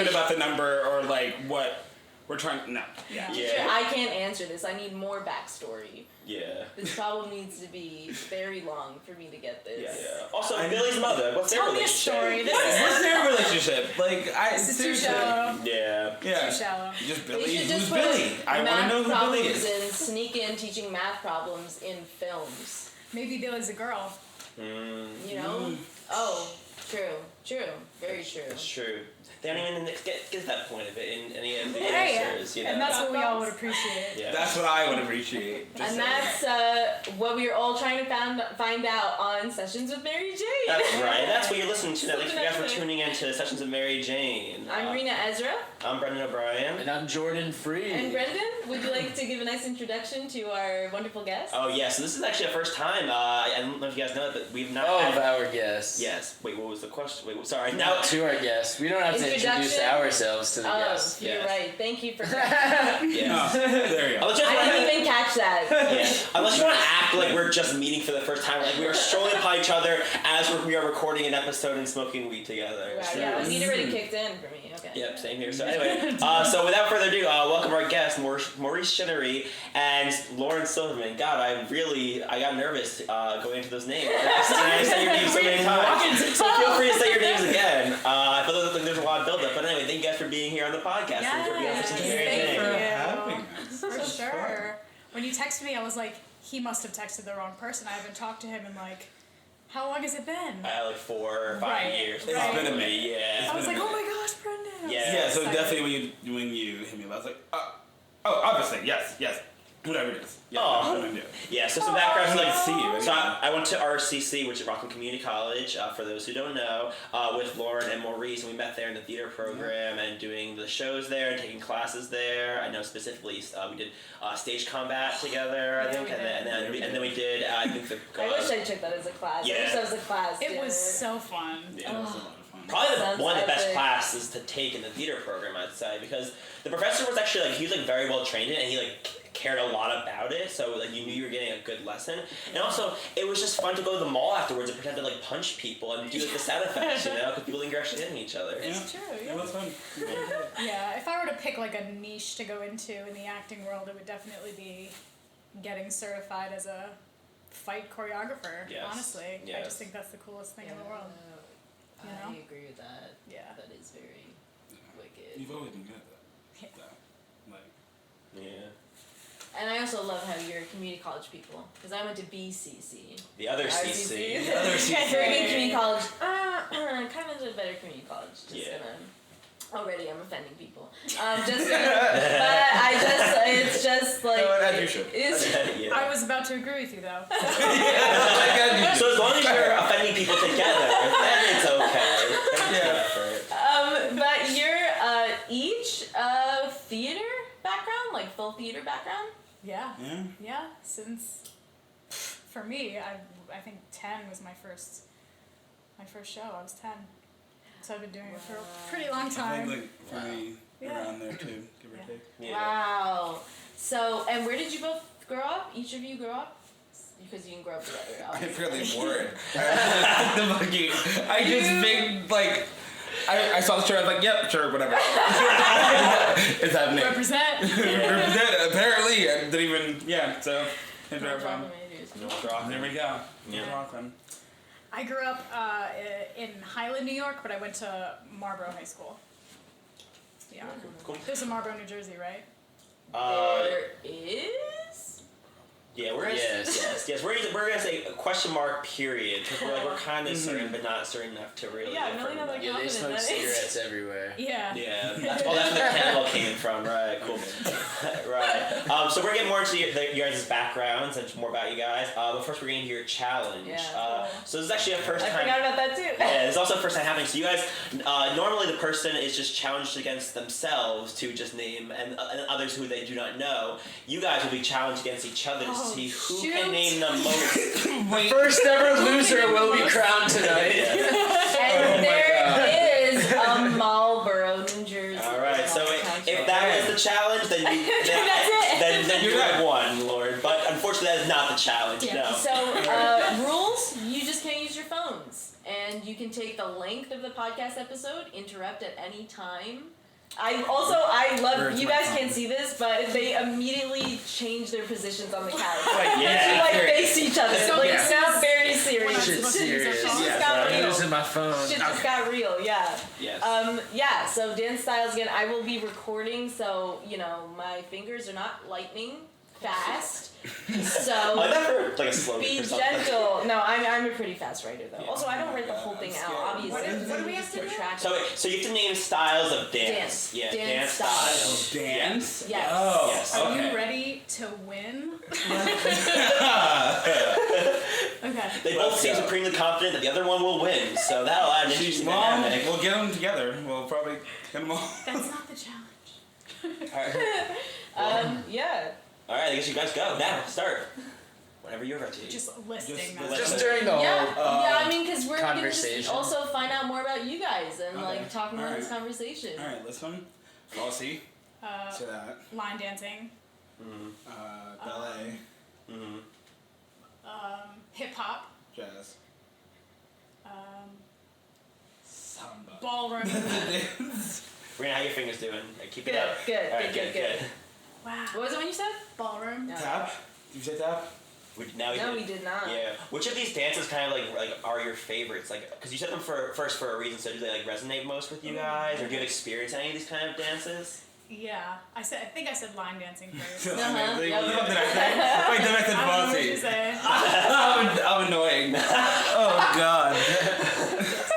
concerned about the number or like what we're trying. No. Yeah. I can't answer this. I need more backstory. Yeah. This problem needs to be very long for me to get this. Yeah. Also, Billy's mother. What's their Tell me a relationship? story. What's their relationship? Like, This is too shallow. Yeah. Yeah. Too shallow. Just They Billy. should Who's just put Billy? I want to know who math Billy problems is. and sneak in teaching math problems in films. Maybe Billy's a girl. You know? Oh, true. Very true. It's true. They don't even get to that point of it in any of the Hey, answers, you know. and that's what we all would appreciate. Yeah. That's what I would appreciate. Just And saying. that's what we were all trying to find out on Sessions with Mary Jane. That's right. That's what you're listening to. Thanks Something you guys for else. tuning in to Sessions of Mary Jane. I'm Reena Ezra. I'm Brendan O'Brien. And I'm Jordan Free. And Brendan, would you like to give a nice introduction to our wonderful guest? Oh, yeah. So this is actually the first time. I don't know if you guys know it, but we've not Of had... our guests. Yes. Wait, what was the question? Wait, sorry. Now... To our guests. We don't have to introduce ourselves to the guests. You're Yes. right. Thank you for that. Yes. There you go. Unless you I guys didn't wanna- even catch that. Yeah. Unless you want to act like we're just meeting for the first time, like we are strolling by each other as we are recording an episode and smoking weed together. Right, yeah, weed already kicked in for me. Okay. Yep, same here. So anyway, so without further ado, welcome our guests, Maurice Chinnery and Lauren Silverman. God, I got nervous going into those names. And I said your names so many times. So feel free to say your names again. I feel like there's a lot of build-up. But anyway, thank you guys for being here on the podcast. Yes. And for being on Sessions of Mary Thank Jane. you. Having us. For sure. When you texted me, I was like, he must have texted the wrong person. I haven't talked to him in like, how long has it been? Like 4 or 5 Right, years. right. It's been a minute. Yeah. I was been like, a oh minute. my gosh, Brendan. Yeah. Yeah, so Excited. definitely when you hit me, I was like, obviously, yes, whatever it is. Yeah, Aw. that's what I'm gonna do. Yeah, so some background. I like to see you. So I went to RCC, which is Rockland Community College, for those who don't know, with Lauren and Maurice, and we met there in the theater program and doing the shows there and taking classes there. I know specifically we did stage combat together, I Yeah, think, we and did. then we did I think the I wish I took that as a class. Yeah. I wish that was a class. It dinner. was so fun. Yeah, it was a lot of fun. probably Sounds one of the best epic. classes to take in the theater program, I'd say, because the professor was actually he was very well trained in it, and he cared a lot about it, so you knew you were getting a good lesson. And also, it was just fun to go to the mall afterwards and pretend to punch people and do the sound effects, because people think you're actually hitting each other. It's true, yeah. It was fun. Yeah, if I were to pick a niche to go into in the acting world, it would definitely be getting certified as a fight choreographer. Yes. Honestly, I Yes. just think that's the coolest thing in the world. You I know? agree with that. Yeah. That is very wicked. You've always been good at that. though. Yeah. And I also love how you're community college people, because I went to BCC. The other RCC. CC. The other CC. Very community college. Kind of a better community college. Just Yeah. already I'm offending people. But it's just like. No, as you should. Yeah. I was about to agree with you though. So as long as you're offending people together, then it's okay. Yeah. But you're each theater background, like full theater background? Yeah. Yeah. Yeah. Since for me, I think 10 was my first show. I was 10. So I've been doing it for a pretty long I time. think for me, Yeah. around there too, give or Yeah. take. Yeah. Wow. So, and where did you both grow up? Each of you grow up? Because you can grow up together. I'm obviously. fairly bored. I just big I saw the show. I was like, "Yep, sure, whatever." It's happening. Represent. Represent. Apparently, I didn't even. Yeah. So. Here's where I'm from. There we go. Yeah. Rockland. I grew up in Highland, New York, but I went to Marlboro High School. Yeah. Cool. There's a Marlboro, New Jersey, right? There is? Yeah, Yes. yes. We're gonna say a question mark period because we're kind of certain, but not certain enough to really. Yeah, affirm really not that. like- Yeah, they smoke Confident, that is. cigarettes everywhere. Yeah. Yeah, that's where the candle came from, right? Cool. Right. So we're getting more into your guys' backgrounds and more about you guys. But first, we're getting to your challenge. Yeah. So this is actually a first I time. forgot about that too. Yeah, it's also the first time happening. So you guys, normally the person is just challenged against themselves to just name and others who they do not know. You guys will be challenged against each other to see who shoot. can name the most. The first ever loser will be crowned tonight. And there is a Marlboro, New Jersey. All right. So if that was the challenge, then you have won, Lord. But unfortunately, that is not the challenge. Yeah. No. So, rules, you just can't use your phones. And and you can take the length of the podcast episode, interrupt at any time. I love, you guys can't see this, but they immediately change their positions on the couch. Face each other. So it sounds very serious. Shit's serious. I'm using my phone. Shit just got real, yeah. Yes. So dance styles again, I will be recording, so, my fingers are not lightning fast. So I never like a slogan be for something. gentle. No, I'm a pretty fast writer though. Also, I don't write the whole thing out. Obviously, What do we have to do? So you have to name styles of dance. Yeah, dance styles. Dance? Yes. Oh, Yes. Are okay. you ready to win? Okay. They both seem supremely confident that the other one will win, so that'll add an interesting dynamic. We'll get them together. We'll probably get them all. That's not the challenge. Alright. Yeah. Alright, I guess you guys go. Now, start. Whenever you're ready. Just listing. Just during the whole I mean, because we're gonna just conversation. also find out more about you guys and Okay. talk more in this Alright. conversation. Alright, listen. Flossie. Say that. Line dancing. Ballet. Hip hop. Jazz. Samba. Ballroom. Reena, how your fingers doing? Keep it Good, up. good, Alright, good. Wow. What was it when you said? Ballroom. No. Tap? Did you say tap? No, we did not. Yeah. Which of these dances kind of like are your favorites? Like, because you said them first for a reason. So do they like resonate most with you guys, or do you have experience in any of these kind of dances? Yeah. I think I said line dancing first. What did Uh-huh. I say? Wait, then I said I don't know what you Flossie. say. I'm annoying. Oh god.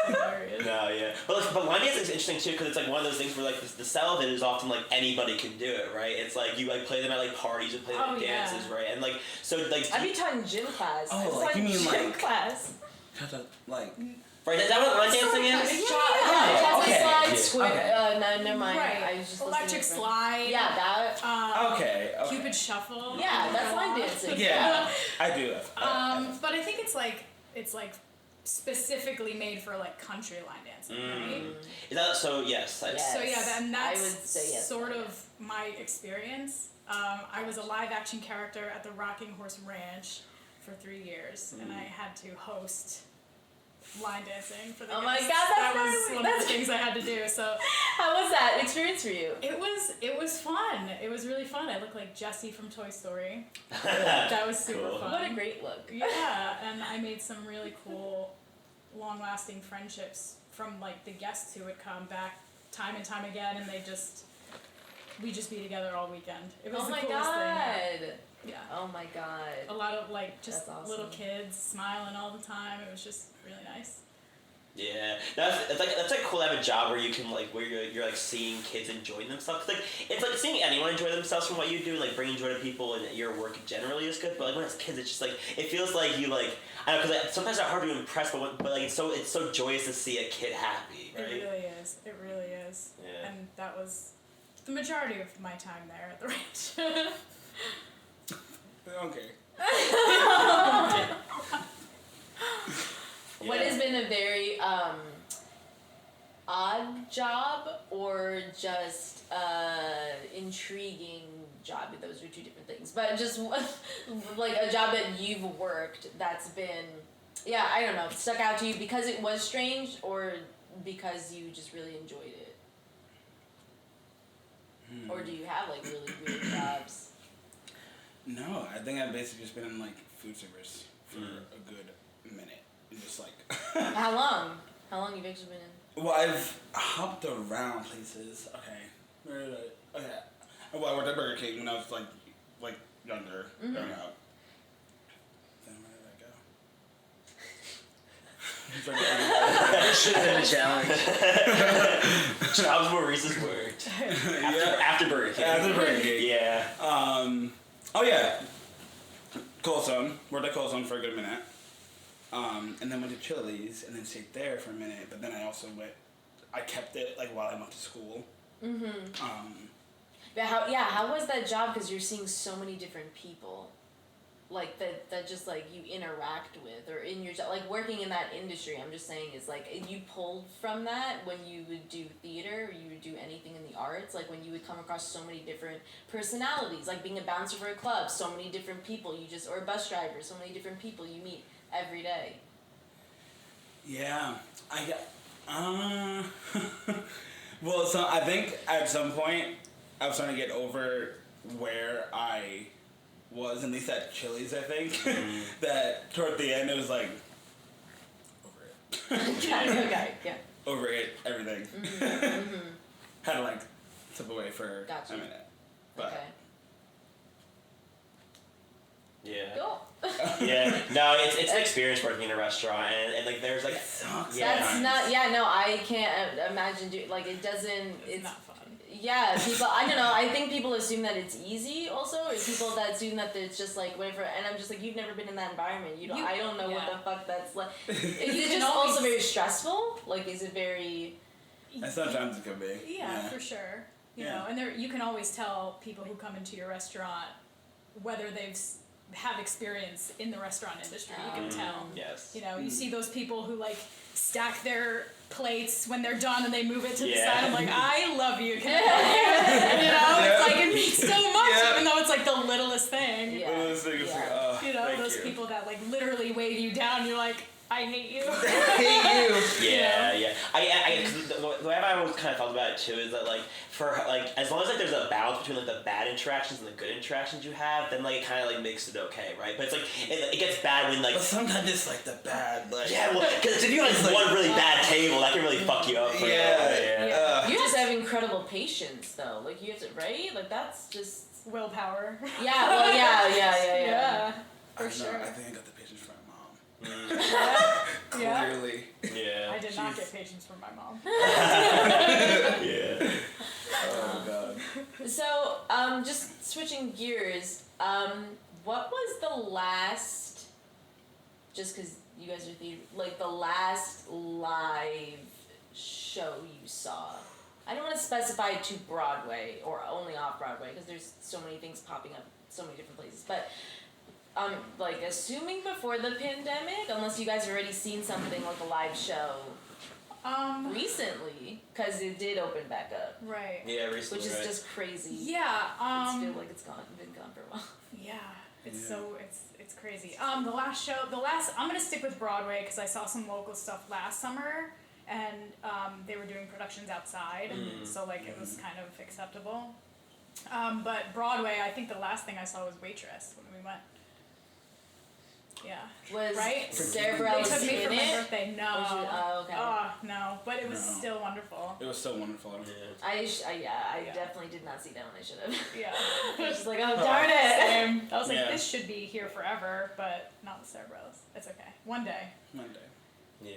Hilarious. No, yeah. But line dancing is interesting too, because it's like one of those things where like the sell of it is often like anybody can do it, right? It's like you like play them at like parties, you play them at dances, right? And like so like. I'd be taught in gym class. Oh, I was like, taught you in mean, gym like- class. Like. Right, is that what line dancing is? Chocolate okay. slide, square. Okay. No, never mind. Right. I was just Electric listening. slide. Yeah, that. Okay. Cupid shuffle. Yeah, that's line dancing. Yeah, I do. But I think it's like specifically made for like country line dancing, right? Is that so? Yes. Yes. So yeah, and that's I would say yes. sort of my experience. I was a live action character at the Rocking Horse Ranch for 3 years, and I had to host line dancing for the Oh my guests. God, that's that was really- one of the things I had to do. So How was that experience for you? it was fun. It was really fun. I looked like Jessie from Toy Story. That was super Cool. fun. What a great look. Yeah, and I made some really cool, long-lasting friendships from like the guests who would come back time and time again, and we'd just be together all weekend. It was Oh the my coolest god. thing. Yeah. Oh my god. A lot of like just That's awesome. little kids smiling all the time. It was just really nice. Yeah, that's like cool to have a job where you can like where you're like seeing kids enjoying themselves. Like it's like seeing anyone enjoy themselves from what you do, like bringing joy to people, and your work generally is good. But like when it's kids, it's just like it feels like you like I don't know because like, sometimes it's hard to impress, but like it's so joyous to see a kid happy, right? It really is. It really is. Yeah. And that was the majority of my time there at the ranch. Okay. What has been a very odd job or just intriguing job? Those are two different things. But just like a job that you've worked that's been, yeah, I don't know, stuck out to you because it was strange or because you just really enjoyed it? Or do you have like really weird jobs? No, I think I've basically just been in like food service for a good minute. And just like. How long? How long you've actually been in? Well, I've hopped around places. Okay. Where did I? Okay. Well, I worked at Burger King when I was like younger, growing up. Then where did I go? That should have been a challenge. Jobs Maurice's worked after Burger King. After Burger King. Yeah. Oh yeah. Cold Stone. Worked at Cold Stone for a good minute. And then went to Chili's and then stayed there for a minute. But then I also I kept it like while I went to school. But how was that job? Because you're seeing so many different people, like that just like you interact with, or in your job, like working in that industry. I'm just saying is like you pulled from that when you would do theater, or you would do anything in the arts. Like when you would come across so many different personalities, like being a bouncer for a club, so many different people you just, or a bus driver, so many different people you meet every day. Yeah, well, so I think at some point I was starting to get over where I was, at least at Chili's. I think that toward the end it was like over it. Okay, yeah. Over it, everything. Had to like step away for a minute, but. Okay. Yeah. Cool. Yeah. No, it's an experience working in a restaurant, and like there's like That's not. Yeah, no, I can't imagine like it doesn't. It's not fun. Yeah, people. I don't know. I think people assume that it's easy. Also, or people that assume that it's just like whatever. And I'm just like, you've never been in that environment. You don't. I don't know what the fuck that's like. Is it just also very stressful? Like, is it very? And sometimes it could be. Yeah, for sure. You know, and you can always tell people who come into your restaurant whether they've have experience in the restaurant industry. You can tell. Yes. You know, you see those people who like stack their plates when they're done and they move it to the side. I'm like, I love you. Can I help you? You know, it's like it means so much, even though it's like the littlest thing. Yeah. Littlest thing is like, oh, You know, thank those you. people that like literally wave you down. You're like, I hate you. I hate you. Yeah, yeah. Cause the way I always kind of thought about it too is that like for like as long as like there's a balance between like the bad interactions and the good interactions you have, then like it kind of like makes it okay, right? But it's like it gets bad when like. But sometimes it's like the bad, like. Yeah, well, because if you have like one really bad table, that can really fuck you up. For You just have incredible patience, though. Like you have to, right? Like that's just Willpower. Yeah. Well, yeah. For sure. I think I got the patience from my mom. Yeah. Clearly. Yeah. I did not get patience from my mom. Yeah. Oh god. So, just switching gears. What was the last? Just because you guys are theater, like the last live show you saw. I don't want to specify to Broadway or only off Broadway because there's so many things popping up, so many different places. But like assuming before the pandemic, unless you guys already seen something like a live show recently, because it did open back up. Right. Yeah, recently. Which is just crazy. Yeah. I feel like it's been gone for a while. Yeah. It's it's crazy. I'm gonna stick with Broadway because I saw some local stuff last summer, and they were doing productions outside, so like it was kind of acceptable. But Broadway, I think the last thing I saw was Waitress when we went. Yeah. Was right? Sarah They Bareilles took me in for my it? birthday. No. Oh, okay. No. But it was still wonderful. It was so wonderful. Yeah. I definitely did not see that when I should have. Yeah. I was just like, oh darn it. Same. I was like, this should be here forever, but not with Sarah Bareilles. It's okay. One day. Yeah.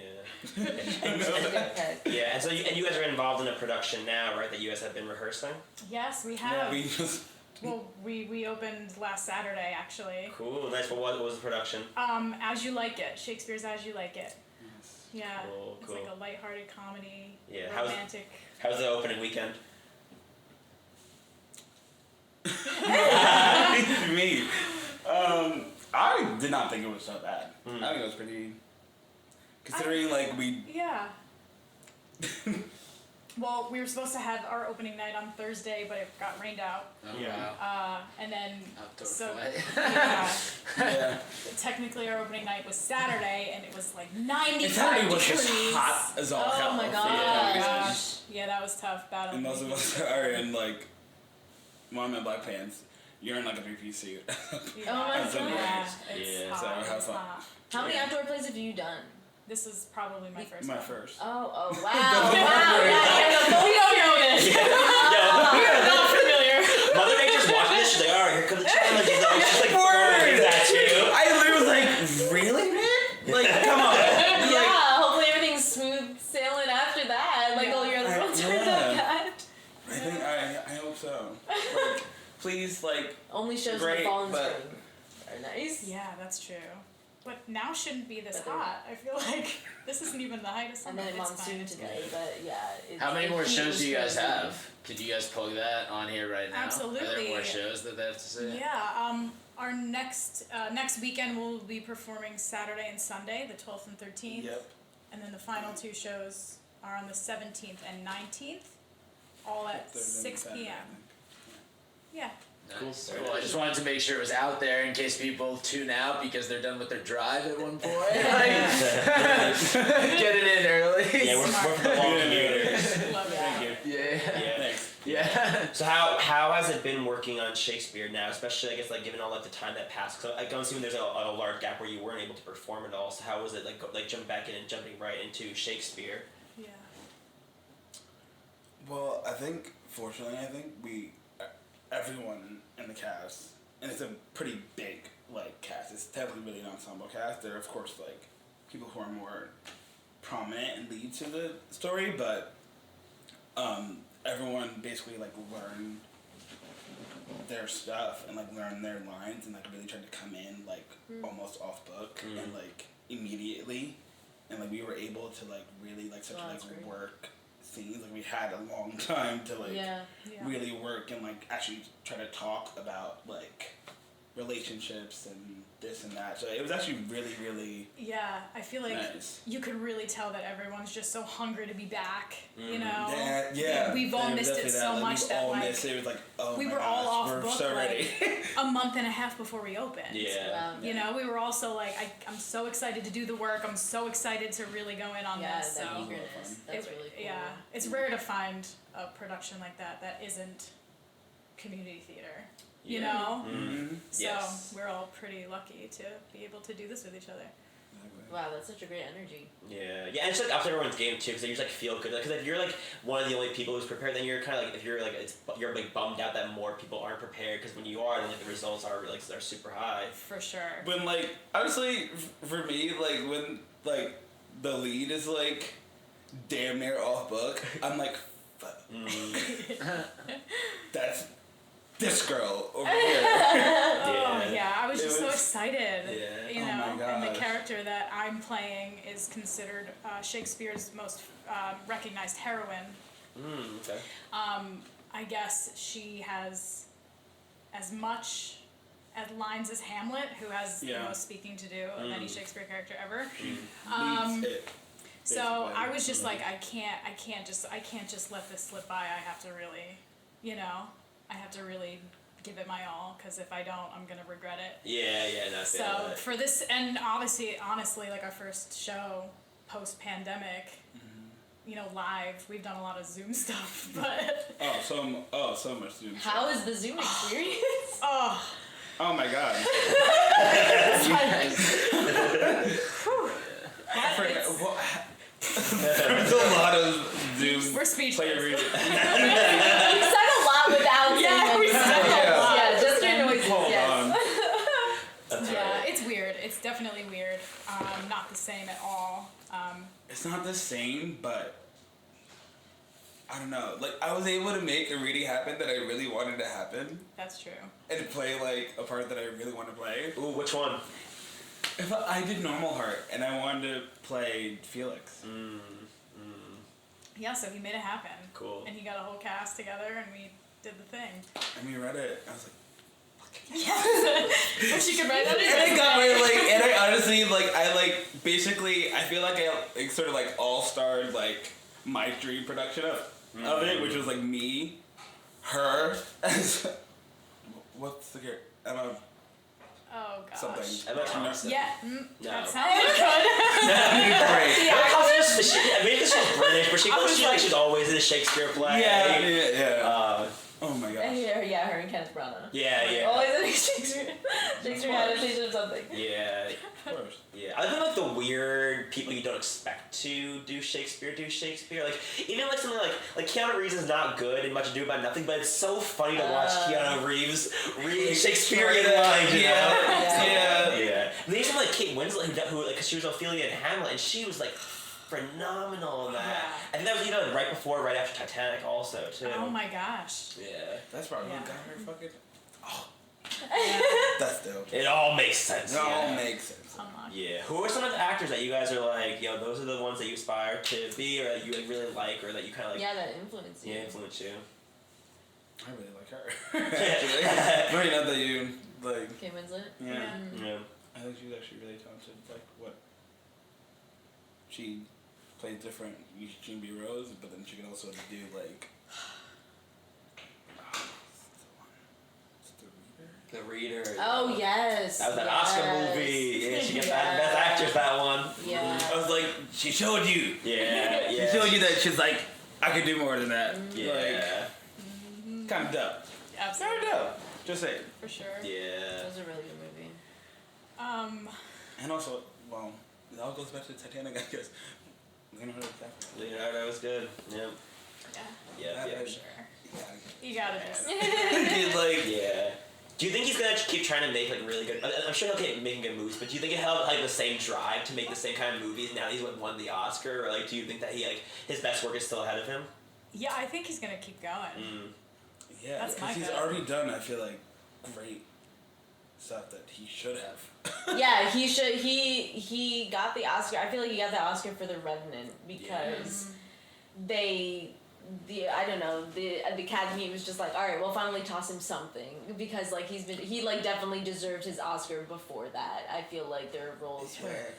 Okay. And so you guys are involved in a production now, right? That you guys have been rehearsing. Yes, we have. We just. Well, we opened last Saturday, actually. Cool, nice. Well, what was the production? As You Like It. Shakespeare's As You Like It. Yeah. Cool. It's like a lighthearted comedy. Yeah. Romantic. How's the opening weekend? Me. I did not think it was so bad. I think it was pretty. Considering like we. Yeah. Well, we were supposed to have our opening night on Thursday, but it got rained out. Oh, wow. And then Outdoor play. Yeah. Technically, our opening night was Saturday, and it was like 95 Saturday was degrees. just hot as all hell. Oh my Oh gosh. Yeah, that was tough. Battle. And most of us are in like. Well, I'm in black pants. You're in like a 3-piece suit. Yeah. Oh my That's God. Yeah, amazing. it's Yeah, hot. so have It's fun. hot. How many outdoor plays have you done? This is probably my first My one. first. Oh, wow. Wow. Yeah, We don't know this. Yo, We are not familiar. Mother Nature's watching this. She's like, all right, here comes the challenge. She's like throwing things at you. I literally was like, really, man? Like, come on. Yeah, hopefully everything's smooth sailing after that. Like all your other ones turned out bad. I think I hope so. Like, please, like. Only shows in Great, the fall and but- spring. Very nice. Yeah, that's true. But now shouldn't be this hot. I feel like this isn't even the height of And summer. then It's monsoon fine. today, but yeah. How many more heat shows was do you guys crazy. have? Could you guys plug that on here right now? Are Absolutely. there more shows that they have to say? Yeah, our next weekend we'll be performing Saturday and Sunday, the 12th and 13th. Yep. And then the final two shows are on the 17th and 19th, all at 6 p.m. Yeah. Nice. Cool. I just wanted to make sure it was out there in case people tune out because they're done with their drive at one point. Get it in early. Yeah, we're for the long commuters. Love Thank that. you. Yeah. Thanks. Yeah. So how has it been working on Shakespeare now, especially I guess like given all like the time that passed? So I'm assuming there's a large gap where you weren't able to perform at all. So how was it like jumping back in and jumping right into Shakespeare? Yeah. Well, fortunately, everyone in the cast, and it's a pretty big, like, cast. It's technically really an ensemble cast. There are, of course, like, people who are more prominent and lead to the story, but everyone basically, like, learned their stuff and, like, learned their lines and, like, really tried to come in, like, almost off book and, like, immediately. And, like, we were able to, like, really, like, work scenes. Like, we had a long time to, like, really work and, like, actually try to talk about, like, relationships and this and that. So it was actually really, really I feel like nice. You could really tell that everyone's just so hungry to be back, you know? Yeah. We've all missed it so much that, all like, missed it. It was like, oh we my were all gosh, off we're book, so ready. like, a month and a half before we opened. Yeah. Wow. You know, we were also like, I'm so excited to do the work. I'm so excited to really go in on this. that So eagerness. That's really cool. yeah, it's rare to find a production like that isn't community theater. You know? Mm-hmm. So Yes. we're all pretty lucky to be able to do this with each other. Wow, that's such a great energy. Yeah, and it's like up to everyone's game too, because you just like feel good. Because if you're like one of the only people who's prepared, then you're kind of like you're like bummed out that more people aren't prepared. Because when you are, then like the results are like they're super high. For sure. When, like, honestly, for me, like, when, like, the lead is, like, damn near off book, I'm like, fuck. That's this girl over here. Oh yeah, I was It just so was- excited. Yeah. You Oh know, my and the gosh. character that I'm playing is considered Shakespeare's most recognized heroine. Okay. I guess she has as much lines as Hamlet, who has the most speaking to do of any Shakespeare character ever. Leads it. So basically. I was just like, I can't just let this slip by. I have to really, you know, I have to really give it my all, because if I don't, I'm gonna regret it. Yeah, no, I feel So that. for this, and honestly, like our first show post-pandemic, you know, live, we've done a lot of Zoom stuff, but so much Zoom. How is the Zoom experience? oh, Oh my god. There's a lot of Zoom. we're speechless. Player We said a lot without saying Yeah, we said a lot. Yeah, just your noises, Hold yes. on. That's Yeah, right. it's weird. It's definitely weird. Not the same at all. It's not the same, but I don't know. Like, I was able to make a reading happen that I really wanted to happen, That's true. and play like a part that I really want to play. Ooh, which one? If I did Normal Heart, and I wanted to play Felix. Yeah, so he made it happen. Cool. And he got a whole cast together, and we did the thing. And we read it. I was like, But she could write that and I got my, like, and I honestly, like, basically, I feel like I like, sort of like all-starred like my dream production of it, which was like me, her, what's the character? Emma Oh gosh. something. Emma Thompson. Yeah, No. that sounds good. Great. Maybe this was British, but she feels like she's always in a Shakespeare play. Yeah. Oh my gosh. Yeah, her and Kenneth Branagh. Yeah. Always in a Shakespeare adaptation of something. Yeah. Of course. Yeah, I think like the weird people you don't expect to do Shakespeare. Like even like something like Keanu Reeves is not good in Much Ado About Nothing, but it's so funny to watch Keanu Reeves read Shakespearean lines. You know? Yeah. And then even like Kate Winslet, who like, cause she was Ophelia in Hamlet, and she was like phenomenal in that. Yeah. I think that was right after Titanic, also too. Oh my gosh. Yeah. That's probably Yeah. what got her fucking. That's dope. It all makes sense. It all Yeah. makes sense. Unlocked. Yeah. Who are some of the actors that you guys are like, those are the ones that you aspire to be, or that you like, really like, or that you kind of like, Yeah, that influenced you. influence you? I really like her. Actually. Very not that you like. Kate Winslet. Yeah. Yeah. Yeah. I think she's actually really talented. Like what? She plays different Eugene B. Rose, but then she can also do like. It's the The Reader. Oh yes. That was that Oscar movie. Yeah, she got that Best Actress, that one. Yeah. I was like, she showed you. Yeah, yeah. She showed you that she's like, I could do more than that. Yeah. Like, kind of dope. Absolutely. Kind of dope. Just saying. For sure. Yeah. That was a really good movie. And also, well, it all goes back to Titanic, I guess. Leonardo DiCaprio. Leonardo was good. Yep. Yeah. Yeah. For sure. You gotta just. Like, Yeah. Do you think he's gonna keep trying to make like really good? I'm sure he'll keep making good movies, but do you think he'll have like the same drive to make the same kind of movies now that he's won the Oscar, or like do you think that he like his best work is still ahead of him? Yeah, I think he's gonna keep going. yeah, That's my because he's gut. already done, I feel like, great stuff that he should have. Yeah, he should. He got the Oscar. I feel like he got the Oscar for The Revenant because I don't know, the Academy was just like, all right, we'll finally toss him something because like he like definitely deserved his Oscar before that. I feel like there are roles where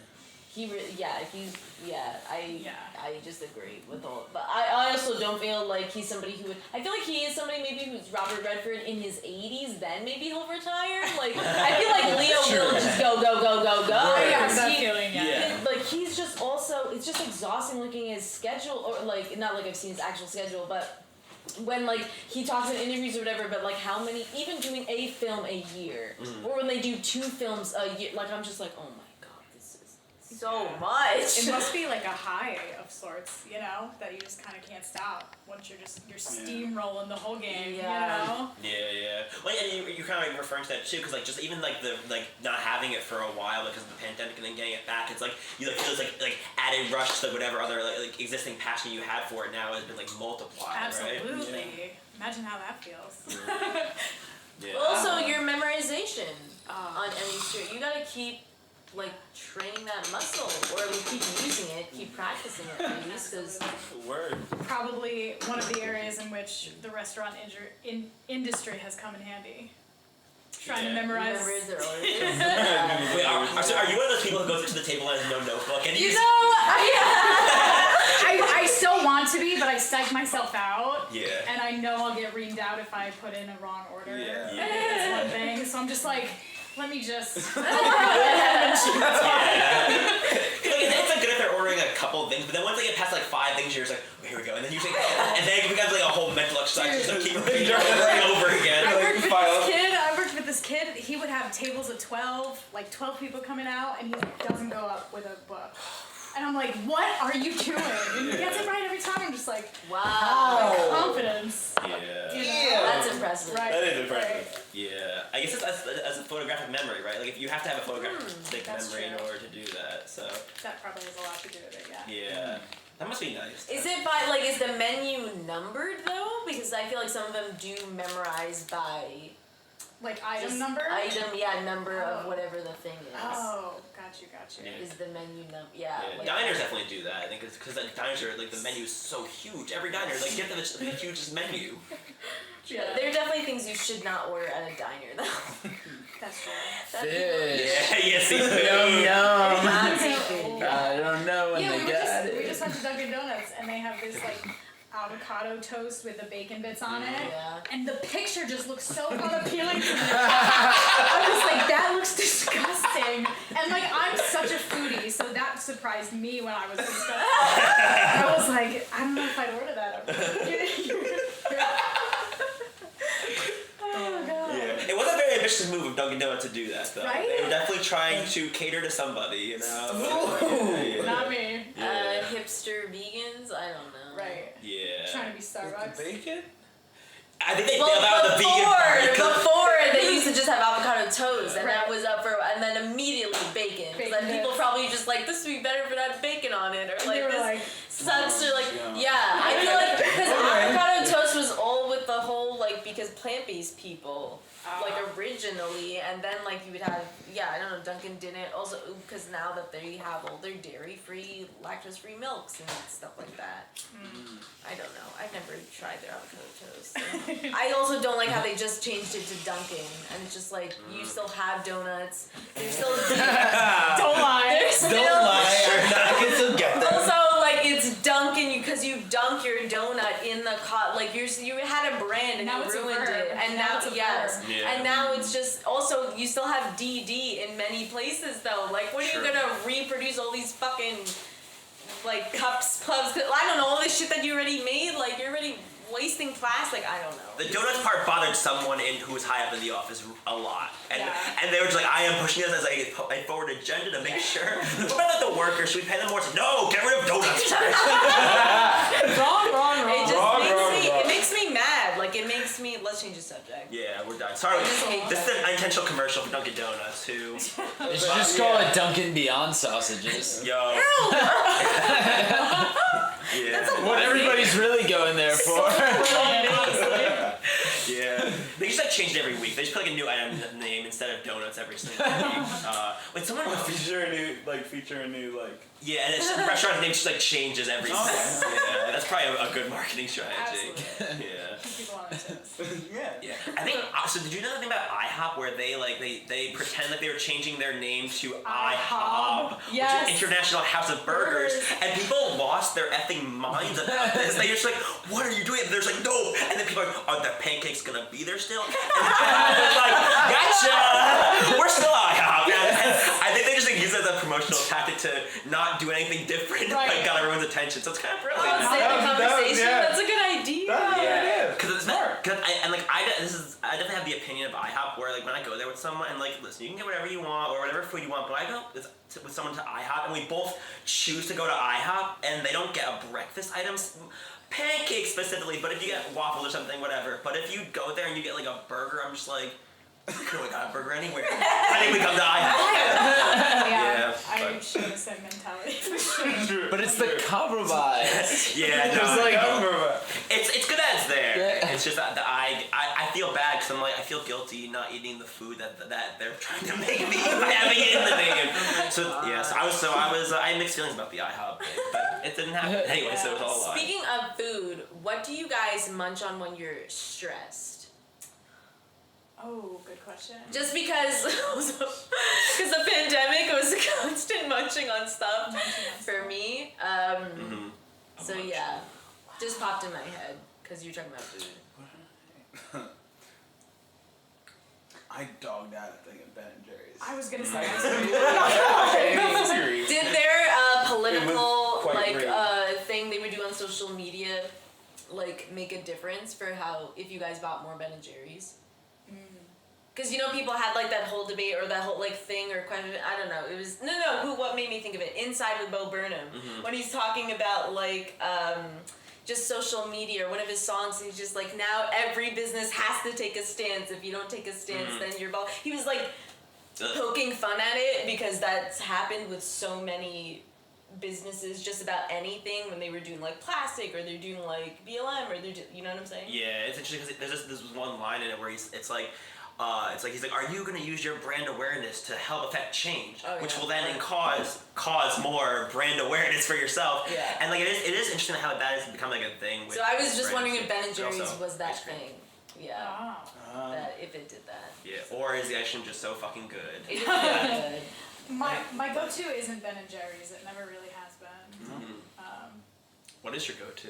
I just agree with all, but I also don't feel like he's somebody who would. I feel like he is somebody maybe who's Robert Redford in his 80s. Then maybe he'll retire. Like I feel like Leo will just go. I have that He- feeling, yeah. Like he's just also, it's just exhausting looking at his schedule, or like not like I've seen his actual schedule, but when like he talks in interviews or whatever, but like how many, even doing a film a year, or when they do 2 films a year, like I'm just like, oh my god, this is so much. It must be like a high of sorts, you know, that you just kind of can't stop once you're steamrolling the whole game, Yeah. you know? Yeah. Well, and you're kind of like referring to that too, because like just even like the like not having it for a while because of the pandemic and then getting it back, it's like you like feel this like added rush to whatever other like existing passion you had for it now has been like multiplied, Absolutely. right? Imagine how that feels. Yeah. Also, your memorization on any street, you gotta keep like training that muscle, or like, keep using it, keep practicing it at least, because Word. Probably one of the areas in which the restaurant industry has come in handy. Trying to memorize. remember their orders. Wait, are you one of those people who goes up to the table and has no notebook? And You know, I still want to be, but I psych myself out. Yeah. And I know I'll get reamed out if I put in a wrong order. Yeah. That's one thing. So I'm just like, let me just. It's like good if they're ordering a couple of things, but then once they get past like 5 things, you're just like, oh, here we go, and then you think, and then it becomes like a whole mental exercise just to keep repeating over again. I worked with this kid. He would have tables of 12, like 12 people coming out, and he doesn't go up with a book. And I'm like, what are you doing? And he gets it right every time. I'm just like, Wow. confidence. Yeah. You know? That's impressive. Right. That is impressive. Right. Yeah. I guess it's as a photographic memory, right? Like if you have to have a photographic That's memory in true. order to do that. So That probably has a lot to do with it, yeah. yeah. That must be nice. Is it by, like, is the menu numbered though? Because I feel like some of them do memorize by Like item just number? number of Oh. whatever the thing is. Oh, got you. Yeah. Is the menu Yeah, like, diners definitely do that. I think it's because like diners are like the menu is so huge. Every diner like get them the hugest menu. Yeah, there are definitely things you should not order at a diner though. That's true. Fish. Yeah, seafood. Yum. Not seafood. I don't know when Yeah, they got it. we just went to Dunkin' Donuts and they have this like avocado toast with the bacon bits on it. Yeah. And the picture just looks so unappealing to me. I was like, that looks disgusting. And like, I'm such a foodie, so that surprised me when I was disgusted. I was like, I don't know if I'd order that ever. Oh, God. Yeah. It was a very ambitious move of Dunkin' Donuts to do that, though. Right? They were definitely trying to cater to somebody, you know. Ooh. Not me. Yeah. Hipster vegans? I don't know. Right. Yeah. Trying to be Starbucks. Bacon? I think they Well, about the vegan part. before they used to just have avocado toast, and that Right. was up for, and then immediately bacon. Because then Bacon people bits. probably just like, this would be better if it had bacon on it, or And like they were this like, sucks, or like, Yeah. yeah. I feel like because avocado toast was all with the whole like because plant-based people. Like originally, and then like you would have, I don't know, Dunkin' didn't also because now that they have all their dairy-free, lactose-free milks and stuff like that. I don't know. I've never tried their avocado toast. So. I also don't like how they just changed it to Dunkin', and it's just like you still have donuts. There's still don't lie. there's still Don't lie. I can still get that. also like it's Dunkin' because you dunk your donut in the like you had a brand and now they it's a ruined verb. it. And Now now, it's a yes. verb. Yeah. And now it's just, also, you still have DD in many places, though. Like, what are True. you gonna reproduce all these fucking, like, cups, plugs, I don't know, all this shit that you already made? Like, you're already wasting plastic. I don't know. The donuts part bothered someone who was high up in the office a lot, and Yeah. and they were just like, I am pushing this as a forward agenda to make sure. What about the workers? Should we pay them more? No, get rid of donuts first. Wrong. It just Wrong, it makes me mad. Like, it makes me, let's change the subject. Yeah, we're done. Sorry, I just hate this is an unintentional commercial for Dunkin' Donuts too. They should just call it Dunkin' Beyond sausages. Yo. Yeah. What everybody's really going there for. Yeah. They just like change it every week. They just put like a new item name instead of donuts every single week. Wait, someone Feature a new like. yeah, and it's the restaurant's name just like changes every Oh, single. Yeah, that's probably a good marketing strategy. Absolutely. Yeah. People on our toes. Yeah. Yeah, I think. So, did you know the thing about IHOP where they pretend like they were changing their name to IHOP, Yes. which is International House of Burgers, and people lost their effing minds about this. They're just like, "What are you doing?" And they're just like, "No," and then people are like, "Are the pancakes gonna be there still?" And they're like, "Gotcha, we're still IHOP." And I think they just use it as a promotional tactic to not do anything different, Right. but got everyone's attention. So it's kind of brilliant. Save the conversation. yeah. That's a good idea. Yeah. Because it's smart. I definitely have the opinion of IHOP where like when I go there with someone and like listen, you can get whatever you want or whatever food you want, but I go with someone to IHOP and we both choose to go to IHOP and they don't get a breakfast items. Pancakes specifically, but if you get waffles or something, whatever. But if you go there and you get like a burger, I'm just like, I could have got a burger anywhere. I think we come to IHOP. Yeah, but- I should have said mentality for sure. But it's the compromise. Yeah, no, It's like- it's good that it's there. Yeah. It's just that I feel bad because I'm like I feel guilty not eating the food that they're trying to make me by having it in the name. So yes, I had mixed feelings about the IHOP thing, but it didn't happen anyway. So it was all a lie. Speaking of food, what do you guys munch on when you're stressed? Oh, good question. Just because the pandemic was constant munching on stuff for me. So yeah, just popped in my head because you're talking about food. I dogged out a thing at Ben and Jerry's. I was gonna say. Did their political quite like great. thing they would do on social media like make a difference for how if you guys bought more Ben and Jerry's? Because people had like that whole debate or that whole like thing or question. I don't know. It was what made me think of it? Inside with Bo Burnham when he's talking about like just social media or one of his songs. And he's just like, now every business has to take a stance. If you don't take a stance, then you're both. He was like poking fun at it because that's happened with so many businesses just about anything when they were doing like plastic or they're doing like BLM or they're just, you know what I'm saying? Yeah, it's interesting because there's this one line in it where it's like he's like, are you going to use your brand awareness to help affect change, which will then cause more brand awareness for yourself? Yeah. And like it is interesting how that has become like a thing. With So I was just brands. wondering if Ben and Jerry's Also was that ice cream. thing. Yeah. Wow. That if it did that. Yeah, or is the ice cream just so fucking good? It is really good. My go-to isn't Ben and Jerry's. It never really has been. What is your go-to?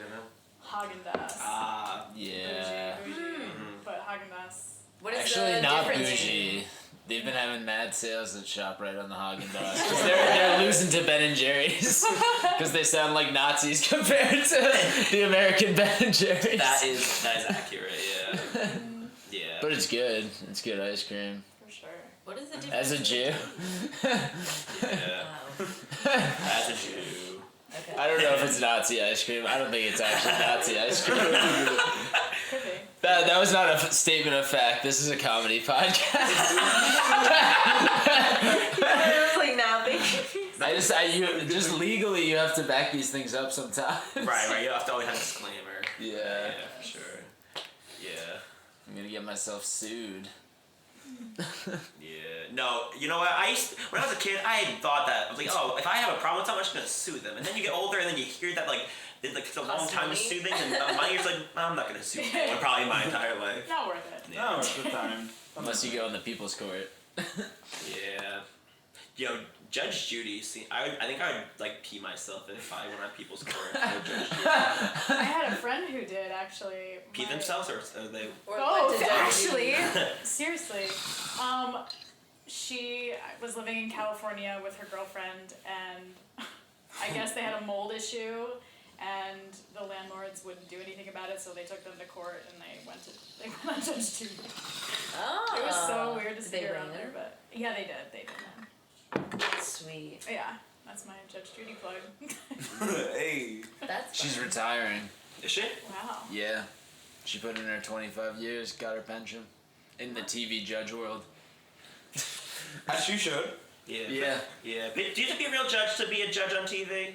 Haagen-Dazs. Yeah. Bougie, but Haagen-Dazs. What is Actually, the not difference? bougie. They've been having mad sales at ShopRite on the Haagen-Dazs. 'Cause they're losing to Ben and Jerry's. Because they sound like Nazis compared to the American Ben and Jerry's. That is accurate. Yeah. Yeah. But it's good. It's good ice cream. For sure. What is the difference? As a Jew. Yeah. Wow. As a Jew. Okay. I don't know if it's Nazi ice cream. I don't think it's actually Nazi ice cream. Could be. That was not a statement of fact. This is a comedy podcast. I was like, now You just legally you have to back these things up sometimes. Right. You have to always have a disclaimer. Yeah. Yeah, for sure. Yeah. I'm gonna get myself sued. Yeah. No, you know what? When I was a kid, I thought that. I was like, oh, if I have a problem with someone, I'm just going to sue them. And then you get older, and then you hear that, like, it's a long time to sue things, and my ear's like, I'm not going to sue anyone probably my entire life. Not worth it. No, it's the time. Unless you go in the people's court. Yeah. Yo, Judge Judy. I think I would like pee myself if I went on people's court. Judge Judy. I had a friend who did actually. Pee themselves or they? Or Oh, like to judge actually, you. seriously. She was living in California with her girlfriend, and I guess they had a mold issue, and the landlords wouldn't do anything about it, so they took them to court, and they went on Judge Judy. Oh. It was so weird to Did see they her win? out there, but yeah, they did. Sweet. Yeah, that's my Judge Judy plug. Hey. That's She's fun. retiring. Is she? Wow. Yeah. She put in her 25 years, got her pension. In the TV judge world. As you should. Yeah. Yeah. Yeah. But do you have to be a real judge to be a judge on TV?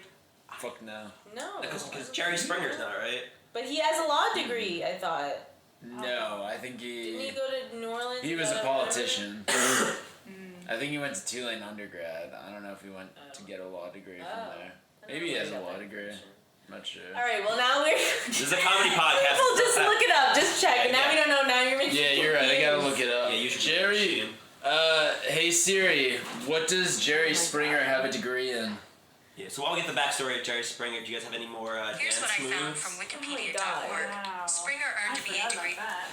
Fuck no. No. Because Jerry Springer's not, right? But he has a law degree, I thought. No, I think Didn't he go to New Orleans? He was a Go to- politician. I think he went to Tulane undergrad. I don't know if he went to get a law degree from there. I don't Maybe he know has a where he got law that degree. information. I'm not sure. Alright, well now we're... This is a comedy podcast. People just look it up, just check. Yeah, Now yeah. we don't know, now you're making Yeah, you're right. I gotta look it up. Yeah, you should. Jerry. Hey Siri, what does Jerry Springer have a degree in? Yeah. So while we get the backstory of Jerry Springer, do you guys have any more Here's dance what I moves? found from Wikipedia.org. Wow. Springer I earned a forgot BA about degree. that.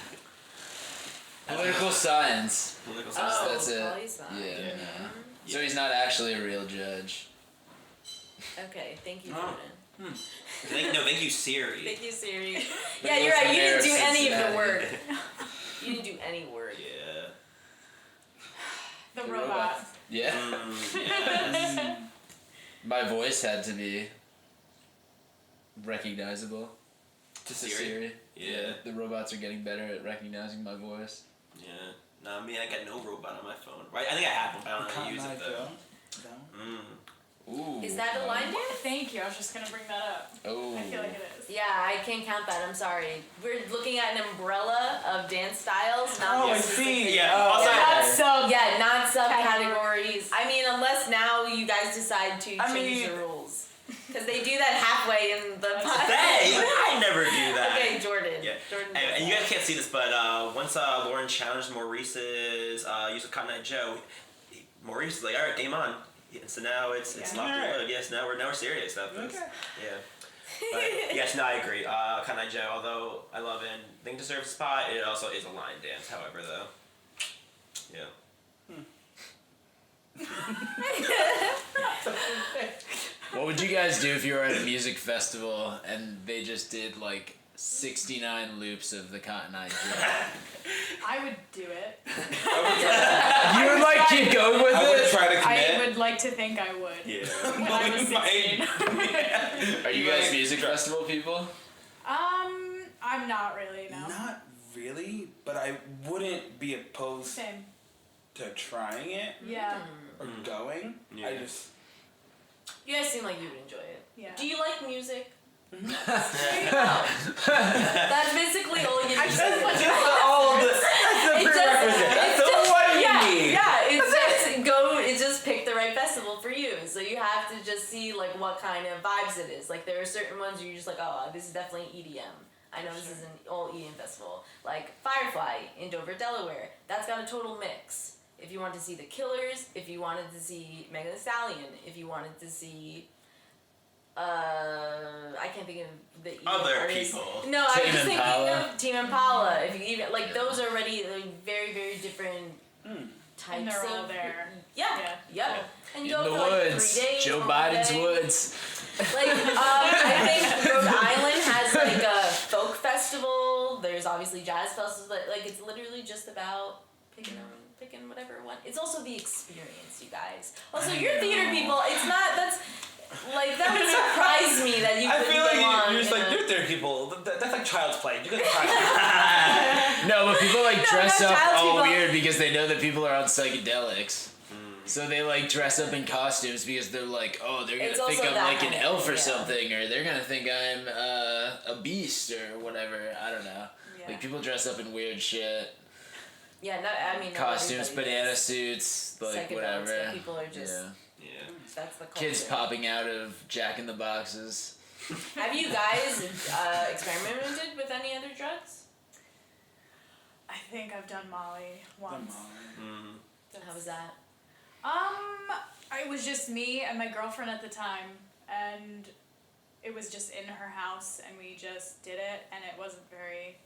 Political science. Political Oh, science. That's it. poli-sci. Yeah. Yeah. no. So he's not actually a real judge. Okay, thank you, Oh. Jordan. Thank you, Siri. Thank you, Siri. But Yeah, he you're was right, the you mayor didn't do of any of the Cincinnati. word. You didn't do any word. Yeah. The The robot. Yeah. Yeah. My voice had to be recognizable To to Siri. Siri. Yeah. The robots are getting better at recognizing my voice. Yeah. No, I mean I got no robot on my phone. Right? I think I have one, but I don't know how to use it though. Ooh. Is that a line dance? Thank you. I was just gonna bring that up. Oh. I feel like it is. Yeah, I can't count that, I'm sorry. We're looking at an umbrella of dance styles, not Oh, I just see. Yeah. Oh. Also, That's so. Yeah, not subcategories. I mean, unless now you guys decide to I change mean- the rules. Because they do that halfway in the podcast. Hey, I never do that. Okay, Jordan. Yeah. Jordan And you does guys can't see this, but once Lauren challenged Maurice's use of Cotton Eye Joe, Maurice was like, "All right, game on." Yeah, so now it's Yeah. locked and Alright. loaded. Yes, now we're serious about this. Okay. Yeah. But yes, no, I agree. Cotton Eye Joe, although I love it and think deserves a spot, it also is a line dance. However, though, yeah. What would you guys do if you were at a music festival and they just did like 69 loops of the Cotton Eye Joe? I would do it. You would like keep going with I would it? try to I commit. would like to think I would. Yeah. When I was 16. Are you guys music festival people? I'm not really, no. Not really, but I wouldn't be opposed Same. to trying it Yeah. or going. Yeah. I just You guys seem like you would enjoy it. Yeah. Do you like music? That's basically all you need. That's the It prerequisite. That's the just, one you yeah, need. Yeah, it's just pick the right festival for you. So you have to just see like what kind of vibes it is. Like there are certain ones where you're just like, oh, this is definitely EDM. I know this is an all EDM festival. Like Firefly in Dover, Delaware. That's got a total mix. If you want to see The Killers, if you wanted to see Megan Thee Stallion, if you wanted to see I can't think of the EDM Other artists. people. No, I was Tame just thinking Impala. of Team Impala. If you even like those are already like very, very different types And they're all of there. Yeah. Yeah. Yep. And In you the go for like woods. 3 days. Joe one Biden's day. woods. Like, I think Rhode Island has like a folk festival. There's obviously jazz festivals. Like, it's literally just about picking whatever one. It's also the experience, you guys. Also, you're theater people. It's not. That's like that would surprise me that you. I couldn't feel like go on you're just in like a- there are people. That's like child's play. You gotta try. No, but people like dress not up child's all people. weird because they know that people are on psychedelics. So they like dress up in costumes because they're like, oh, they're gonna It's think also I'm that like an kind of elf thing, or yeah. something, or they're gonna think I'm a beast or whatever. I don't know. Yeah. Like people dress up in weird shit, Yeah, no, I mean not costumes, everybody banana does. suits, like Psychedelics, whatever. but people are just. Yeah. Yeah. That's the culture. Kids popping out of Jack in the Boxes. Have you guys experimented with any other drugs? I think I've done Molly once. How was that? was just me and my girlfriend at the time, and it was just in her house, and we just did it, and it wasn't very,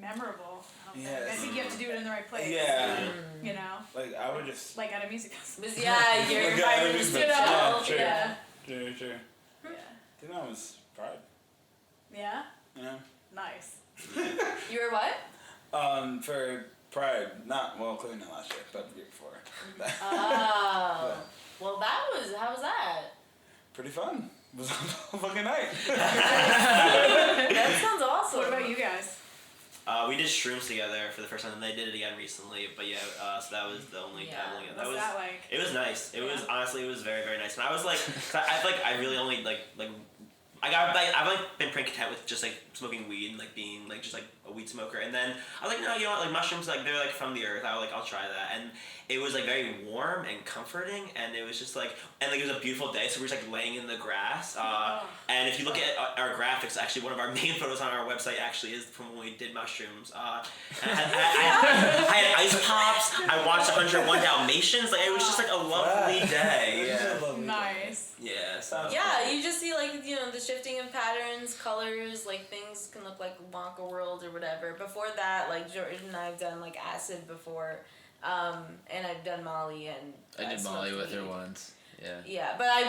memorable. I think you have to do it in the right place. Yeah. You know? Like, I would just... Like at a music festival. Yeah, you're Like, invited at a to music sit festival. up. Sure. Yeah. Sure. Yeah. I think that was Pride. Yeah? Yeah. Nice. You were what? For Pride, clearly not last year, but the year before. Oh. Well, how was that? Pretty fun. It was a fucking night. That sounds awesome. What about you guys? We did shrooms together for the first time, and they did it again recently. But yeah, so that was the only time. What's that like? It was nice. It was honestly, it was very, very nice. And I was like, I really only I've been pretty content with just like smoking weed and like being like just like a weed smoker. And then I was like, no, you know what? Like mushrooms, like they're like from the earth. I'll try that. And it was like very warm and comforting. And it was just like, and like it was a beautiful day. So we were just like laying in the grass. And if you look at our graphics, actually one of our main photos on our website actually is from when we did mushrooms. And I had ice pops. I watched 101 Dalmatians. Like it was just like a lovely day. Yeah. Nice. Yeah. So. Yeah, you just see like the shifting of patterns, colors, like things can look like Wonka World or whatever. Before that, like Jordan and I have done like acid before, and I've done Molly and. I did Molly with her weed. once. Yeah. Yeah, but I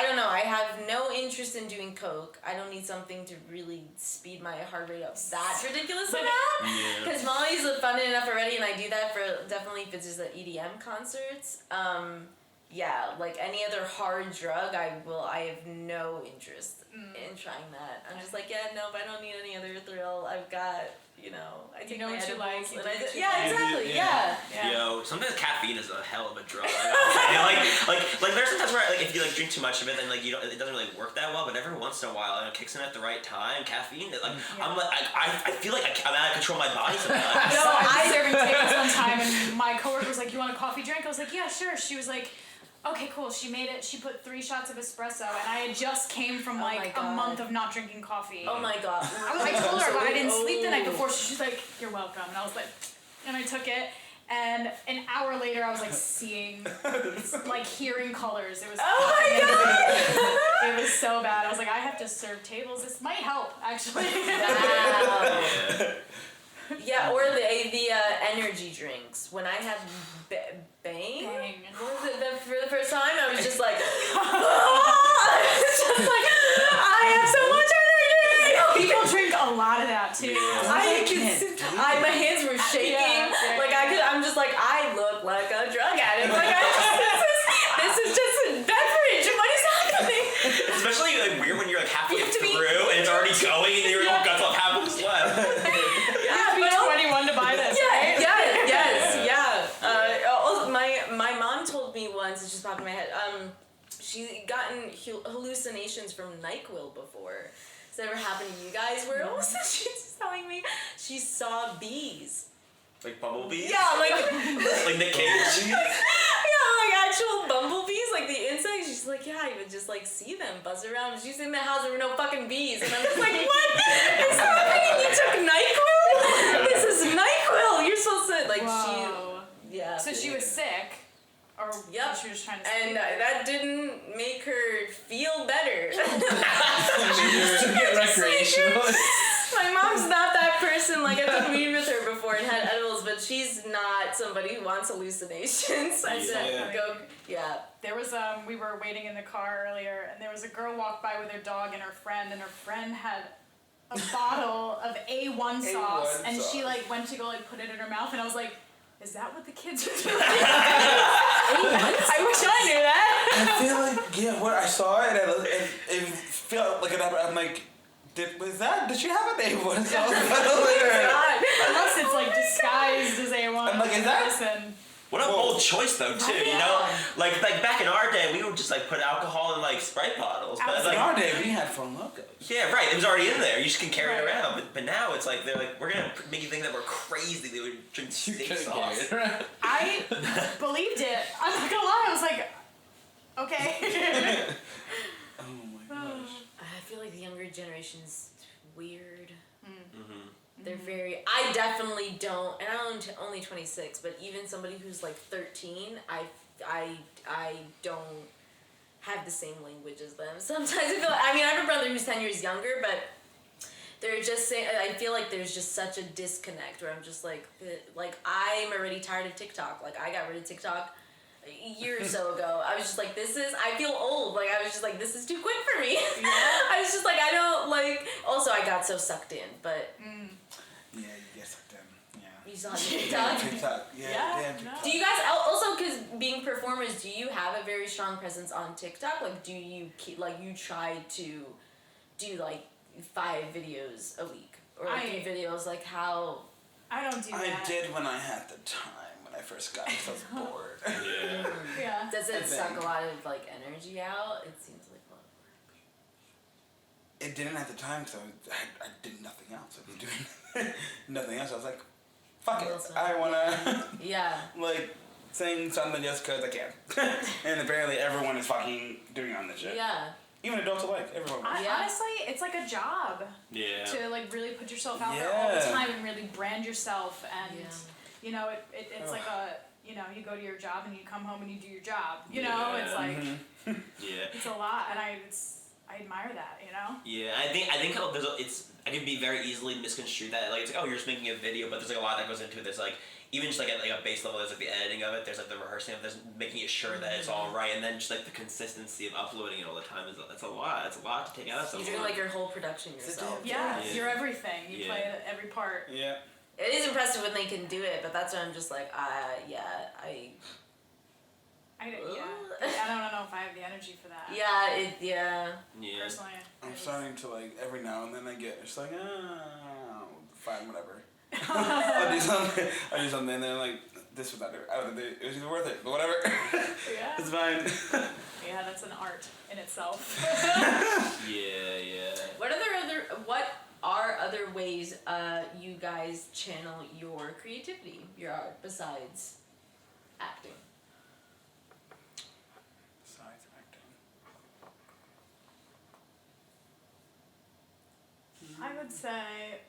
don't know. I have no interest in doing coke. I don't need something to really speed my heart rate up that ridiculous amount. Yeah. Because Molly's fun enough already, and I do that for definitely if it's just at EDM concerts. Yeah, like any other hard drug, I have no interest in trying that. I'm just like, yeah, nope, I don't need any other thrill. I've got, I take know my what you like, edibles you and do I what just, you yeah, like. exactly, Yeah. yeah. Yo, sometimes caffeine is a hell of a drug. like there's sometimes where like if you like drink too much of it, then like it doesn't really work that well. But every once in a while, it kicks in at the right time. Caffeine, I'm like I feel like I'm out of control of my body sometimes. No, I was serving tables one time, and my coworker was like, "You want a coffee drink?" I was like, "Yeah, sure." She was like, "Okay, cool." She made it. She put 3 shots of espresso, and I had just came from Oh my like a God. month of not drinking coffee. Oh my god. I told her, but I didn't sleep the night before. So she's like, "You're welcome," and I was like, and I took it. And an hour later, I was like seeing, like hearing colors. It was. Oh my god! It was so bad. I was like, I have to serve tables. This might help, actually. Wow. Yeah, or the energy drinks. When I had Bang, for the first time, I was just like, just like, I have so much energy. People drink a lot of that too. My hands were shaking. I'm just like, I look like a drug addict. Like this is just a beverage. What is happening? Especially like weird when you're like halfway You have to be- through and it's already going and you're got like half what's left. You have to be 21 to buy this, right? My mom told me once, it just popped in my head, she's gotten hallucinations from NyQuil before. Has that ever happened to you guys where she's telling me she saw bees? Like bumblebees? Yeah, like like Nick Cage. yeah, like actual bumblebees, like the insects. She's like, yeah, you would just like see them buzz around. She's in the house, there were no fucking bees. And I'm just like, what is happening? You took NyQuil? This is NyQuil. You're so sick. Like Whoa. yeah. So she was sick, or Yep. she was trying to. And that didn't make her feel better. Just to get recreational. My mom's not that person. Like, I took weed with her before and had edibles, but she's not somebody who wants hallucinations. I said, go, yeah. There was we were waiting in the car earlier, and there was a girl walked by with her dog and her friend had a bottle of A1 sauce, and she like went to go like put it in her mouth, and I was like, is that what the kids are doing? I wish I knew that. I feel like, when I saw it, it felt like I'm like, did she have an A1 sauce? Unless it's like disguised as A1. I'm like, is that? Listen. What a bold choice though too, you know? Like back in our day we would just like put alcohol in like Sprite bottles. But In our day, we had Phone Locos. yeah, right. It was already in there. You just can carry it around. But now it's like they're like we're gonna make you think that we're crazy. They would drink steak sauce. I believed it. I'm not gonna lie. I was like, okay. Oh my gosh. I feel like the younger generation's weird. Mm-hmm. They're very. I definitely don't, and I'm only 26, but even somebody who's like 13, I don't have the same language as them. Sometimes I mean, I have a brother who's 10 years younger, but they're just saying, I feel like there's just such a disconnect where I'm just like I'm already tired of TikTok. Like, I got rid of TikTok a year or so ago. I was just like, I feel old. Like, I was just like, this is too quick for me. Yeah. I was just like, I don't, like, also I got so sucked in, but. Yeah, you get sucked in. Yeah. You saw TikTok? TikTok. Yeah. Damn TikTok. Do you guys, also, because being performers, do you have a very strong presence on TikTok? Like, do you keep, like, you try to do, like, 5 videos a week? Or, like, 3 videos, like, how? I don't do that. I did when I had the time, when I first got it, because I was bored. Yeah. Yeah. Does it suck a lot of, like, energy out? It seems like a lot of work. It didn't at the time, because I did nothing else. I was doing nothing else. I was like, fuck it. I want to, Yeah. like, sing something just because I can. And apparently everyone is fucking doing on this shit. Yeah. Even adults alike, everyone. Honestly, it's like a job. Yeah. To like really put yourself out there all the time and really brand yourself, and you know it's like a, you know, you go to your job and you come home and you do your job. You know, it's like it's a lot, and I admire that. You know. Yeah, I think I can be very easily misconstrued that, like, it's like, oh, you're just making a video, but there's like a lot that goes into it. There's like, even just like at like a base level, there's like the editing of it, there's like the rehearsing of it, there's making it sure that it's all right, and then just like the consistency of uploading it all the time that's a lot. It's a lot to take out of someone. You're doing like your whole production yourself. Yeah, you're everything. You play every part. Yeah. It is impressive when they can do it, but that's why I'm just like, I don't know if I have the energy for that. Yeah. Personally, I'm starting to, like, every now and then I get, it's like, fine, whatever. I'll do something, and then, like, this was not it. I don't think it was even worth it, but whatever. Yeah. It's fine. Yeah, that's an art in itself. Yeah. What are other ways you guys channel your creativity, your art, besides acting? Besides acting. I would say,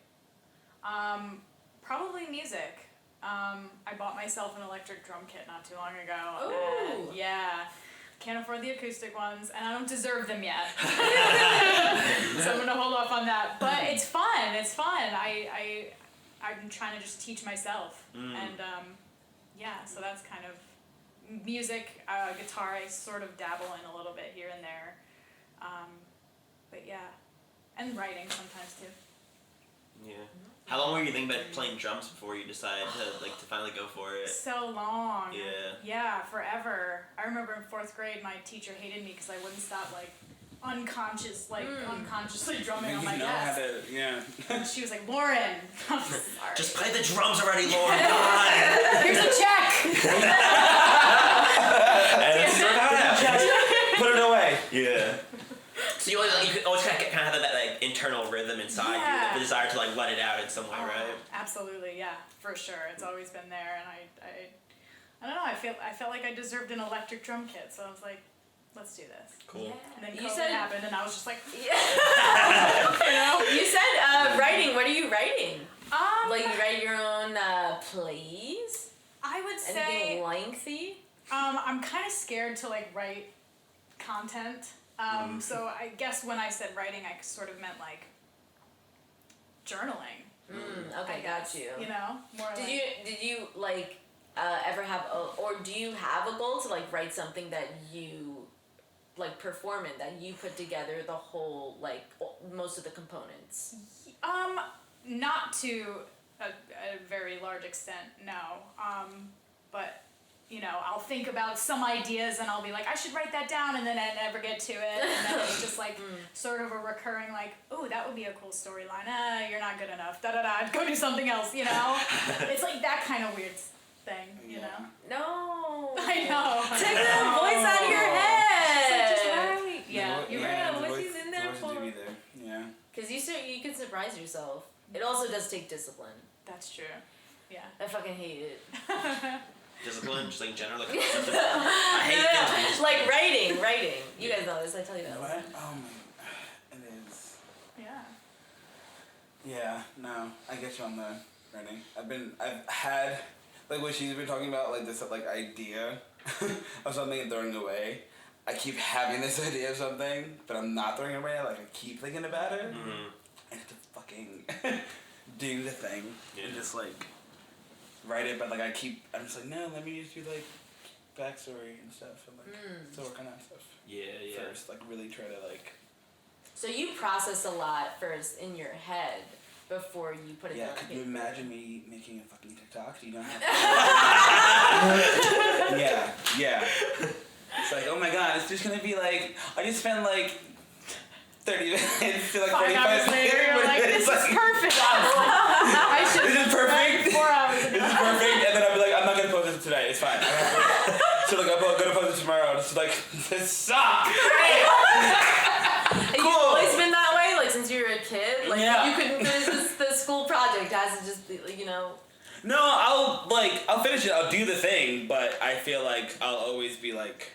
probably music. I bought myself an electric drum kit not too long ago. Ooh. And yeah. Can't afford the acoustic ones, and I don't deserve them yet. So I'm gonna hold off on that. But it's fun. It's fun. I'm trying to just teach myself, and so that's kind of music, guitar. I sort of dabble in a little bit here and there, but yeah, and writing sometimes too. Yeah. How long were you thinking about playing drums before you decided to finally go for it? So long. Yeah. Yeah, forever. I remember in 4th grade, my teacher hated me because I wouldn't stop unconsciously drumming on my desk. And she was like, Lauren, I'm sorry. Just play the drums already, Lauren. God. Here's a check. Put it away. Yeah. So you always kind of have that like internal rhythm inside you, the desire to like let it out in some way, right? Absolutely, yeah, for sure. It's always been there, and I don't know. I felt like I deserved an electric drum kit, so I was like, let's do this. Cool. Yeah. And then COVID happened, and I was just like, You said writing. What are you writing? Like, you write your own plays? I would say anything lengthy. I'm kind of scared to like write content. So I guess when I said writing, I sort of meant like journaling. Okay, got you. You know, more. Did you like ever have or do you have a goal to like write something that you like perform in, that you put together the whole like most of the components? Not to a very large extent, no. But you know, I'll think about some ideas and I'll be like, I should write that down, and then I never get to it, and then it's just like sort of a recurring like, oh, that would be a cool storyline. You're not good enough. Go do something else. You know, it's like that kind of weird thing. You know. No. I know. Take that voice out of your head. Just right. Yeah. You remember what he's in there for? Yeah. Because you can surprise yourself. It also does take discipline. That's true. Yeah. I fucking hate it. Discipline, just like in general. Like, I hate things. Like writing. You guys know this. I tell you that. What? Oh my, it is. Yeah. Yeah. No, I get you on the learning. I've had, like, what she's been talking about, like, this, like, idea of something and throwing away. I keep having this idea of something, but I'm not throwing it away. Like, I keep thinking about it. Mm-hmm. I have to fucking do the thing and Yeah. just, like, write it. But, like, I'm just like, no, let me just do, like, backstory and stuff. And, like, still working on stuff. Yeah. First, like, really try to, like... So you process a lot first in your head before you put it Yeah, down on could you paper. imagine me making a fucking TikTok? Do you know how? Yeah. It's like, oh my god, it's just gonna be like, I just spent like 30 minutes to like 5 45 hours later, minutes. you're like, this is perfect. I should This is perfect. 4 hours This ago. is perfect, and then I'll be like, I'm not gonna post this today. It's fine. So like, I'm gonna post it tomorrow. It's like, this sucks. Have you Cool. always been that way? Like since you were a kid? Like Yeah. you couldn't finish the school project has to just be, you know. No, I'll finish it. I'll do the thing, but I feel like I'll always be like,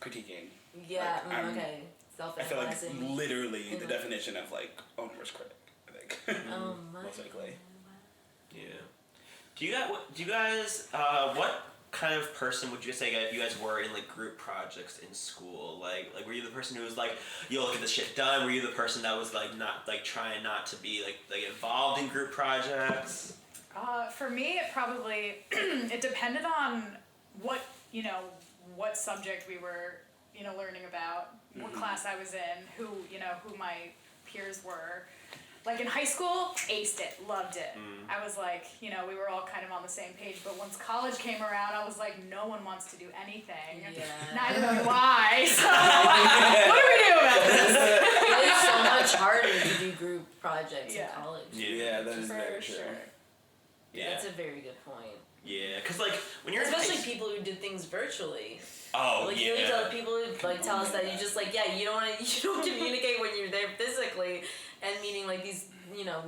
critiquing. Yeah, Like, I'm- okay. I feel like Self-analyzing. literally the Yeah. definition of like owner's critic. I think. Oh my. Most likely. Yeah. Do you guys what kind of person would you say you guys were in like group projects in school? Like were you the person who was like, you'll get this shit done? Were you the person that was like not like trying not to be like involved in group projects? For me, it probably it depended on what subject we were learning about, what class I was in, who my peers were. Like in high school, aced it, loved it. I was like, we were all kind of on the same page. But once college came around, I was like, no one wants to do anything. Yeah. Neither do I. So what do we do about this? It is so much harder to do group projects Yeah. in college. Yeah, that is For very true. sure. Yeah. That's a very good point. Yeah, because like when you're Especially people who did things virtually. Oh Like yeah. you tell people who like tell us that you just like you don't communicate when you're there physically and meeting like these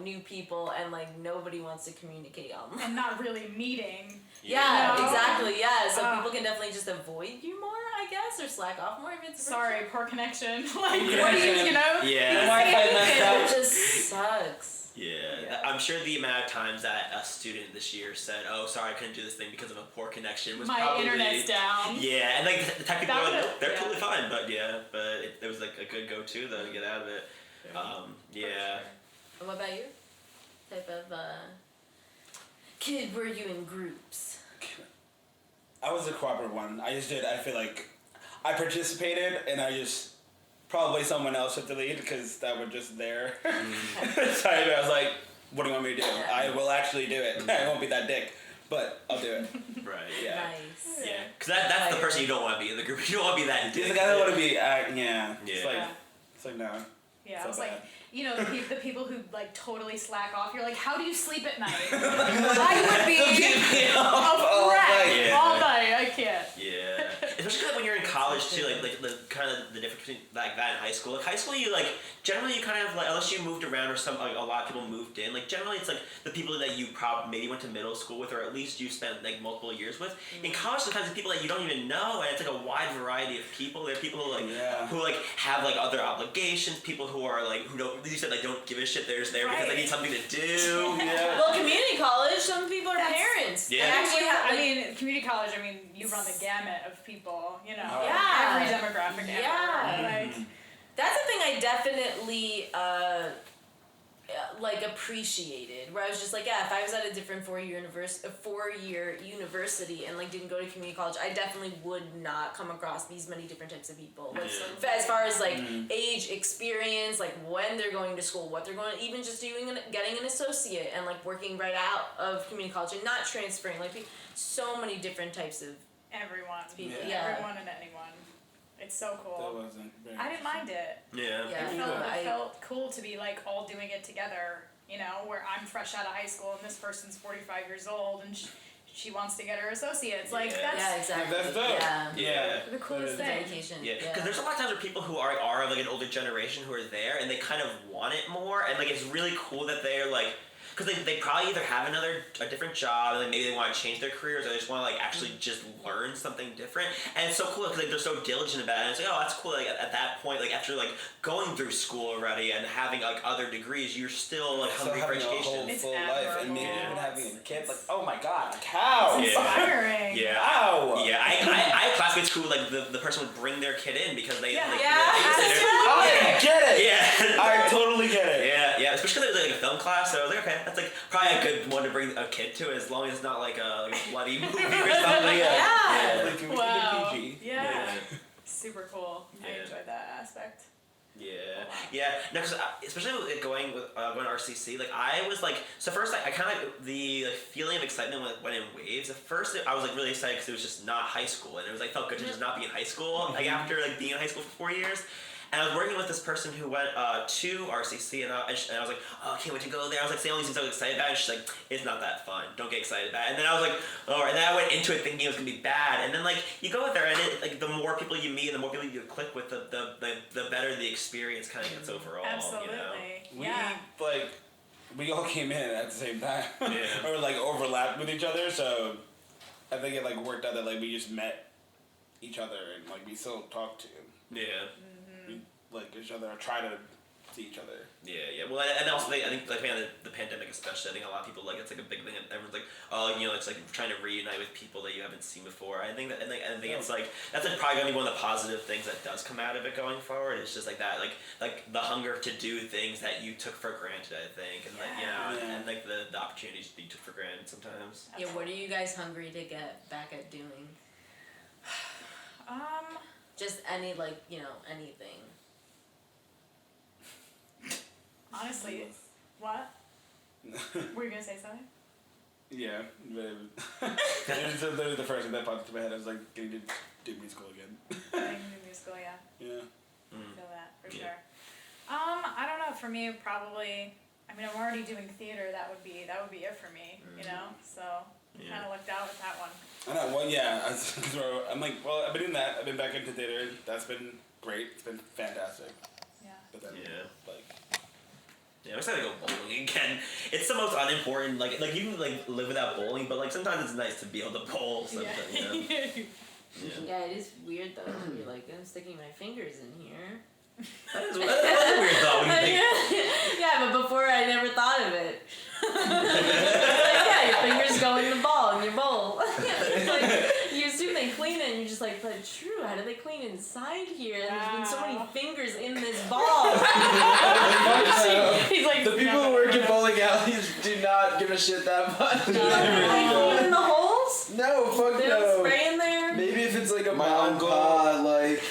new people and like nobody wants to communicate online. And not really meeting. Yeah, No. exactly. Yeah, so people can definitely just avoid you more, I guess, or slack off more if it's Sorry, poor connection. Like, Yeah. what do you know? Yeah. You Wi-Fi say messed anything. up. It just sucks. Yeah, I'm sure the amount of times that a student this year said, "Oh, sorry, I couldn't do this thing because of a poor connection," was My probably internet's down. Yeah, and like the tech people That were like, would've- "Nope, they're yeah. totally fine," but it was like a good go-to though to get out of it. Yeah. And what about you? Type of kid were you in groups? I was a cooperative one. I feel like I participated and I just probably someone else had to lead because that were just there. So I was like, what do you want me to do? I will actually do it. I won't be that dick, but I'll do it. Right. Yeah. Nice. Yeah, because that's the person you don't want to be in the group. You don't want to be that He's dick. like, I don't want to be, yeah. It's Yeah. like, Yeah. it's like, no. Yeah, So I was like, bad. the people who like totally slack off. You're like, how do you sleep at night? I would be a wreck Yeah. all night. I can't. Yeah, especially like when you're in college too, like the kind of the difference between like that and high school. Like high school, you like generally you kind of like unless you moved around or some like a lot of people moved in. Like generally, it's like the people that you maybe went to middle school with, or at least you spent like multiple years with. In college, sometimes it's people that you don't even know, and it's like a wide variety of people. There are people who like who like have like other obligations. People who are like who don't. You said like don't give a shit. They're just there because they need something to do. Yeah. Well, community college, some people are parents. Yeah. They actually have, I mean, community college. I mean, you run the gamut of people. Yeah. Every demographic. Yeah. Ever. Like, that's the thing I definitely like appreciated. Where I was just like, yeah, if I was at a different four-year university and like didn't go to community college, I definitely would not come across these many different types of people. Like, as far as like age, experience, like when they're going to school, what they're going to, even just getting an associate and like working right out of community college and not transferring. Like so many different types of everyone. people. Yeah. Yeah. Everyone and anyone. It's so That cool. wasn't very I didn't mind it. Yeah. Yeah. It felt cool to be like all doing it together, where I'm fresh out of high school and this person's 45 years old and she wants to get her associates. Like, Yeah. that's Yeah, exactly. That's dope. Yeah. Yeah. the coolest The thing. dedication. Yeah, because there's a lot of times where people who are like an older generation who are there and they kind of want it more, and like it's really cool that they're like, because they probably either have a different job, like maybe they want to change their careers, or they just want to like actually just learn something different. And it's so cool because like they're so diligent about it. And it's like, oh, that's cool. Like at that point, like after like going through school already and having like other degrees, you're still like hungry for education. Whole It's full life, and maybe admirable. even having a kid. Like, oh my god, like how? It's inspiring. Yeah. Wow. Yeah, I had classmates who like the person would bring their kid in because they Yeah. like, Yeah, I get it. yeah. I totally get it. Yeah, especially because it was like a film class, so I was like, okay, that's like probably a good one to bring a kid to, as long as it's not like a bloody movie or something. Yeah. Like, can we keep Wow. it PG? Yeah. Super cool. I Yeah. enjoyed that aspect. Yeah. No, because especially with going to RCC, like I was like, so first I kind of like the like, feeling of excitement went in waves. At first I was like really excited because it was just not high school, and it was like felt good to just not be in high school. Like after like being in high school for 4 years. And I was working with this person who went to RCC, and I was like, oh, I can't wait to go there. I was like saying all these things I was excited about, and she's like, it's not that fun. Don't get excited about it. And then I was like, oh, and then I went into it thinking it was gonna be bad. And then like you go there, and it, like the more people you meet, and the more people you click with, the better the experience kind of gets overall. Absolutely. You know? We all came in at the same time. Yeah. Or like overlapped with each other, so I think it like worked out that like we just met each other and like we still talk to we, like each other or try to see each other. Yeah. Well, and also I think like the pandemic especially, I think a lot of people like it's like a big thing. Everyone's like, oh, you know, it's like trying to reunite with people that you haven't seen before. I think it's like that's like probably gonna be one of the positive things that does come out of it going forward. It's just like that, like the hunger to do things that you took for granted. I think, and like and like the opportunities that you took for granted sometimes. Yeah, what are you guys hungry to get back at doing? Just any, like, you know, anything. Honestly, what? Were you gonna say something? Yeah, but it was literally the first thing that popped into my head. I was like, getting to do musical again. Getting into musical, yeah. Yeah. Feel that for sure. I don't know. For me, probably. I mean, I'm already doing theater. That would be it for me. You know, so kind of lucked out with that one. I know. Well, yeah. I'm like, well, I've been doing that. I've been back into theater. That's been great. It's been fantastic. Yeah. But then, like. Yeah, I'm excited to go bowling again. It's the most unimportant. Like you can like live without bowling, but like sometimes it's nice to be able to bowl. Sometimes, you know? Yeah, it is weird though. You're like, I'm sticking my fingers in here. That's a weird thought when you think. Yeah, but before I never thought of it. Like, yeah, your fingers go in the ball in your bowl. It's like, you assume they clean it, and you're just like, but true, how do they clean inside here? There's been so many fingers in this ball. He's like, The people who work in bowling alleys do not give a shit that much. Do you like clean in the holes? No, fuck They no. don't spray in there? Maybe if it's like a My mom and uncle- pa, like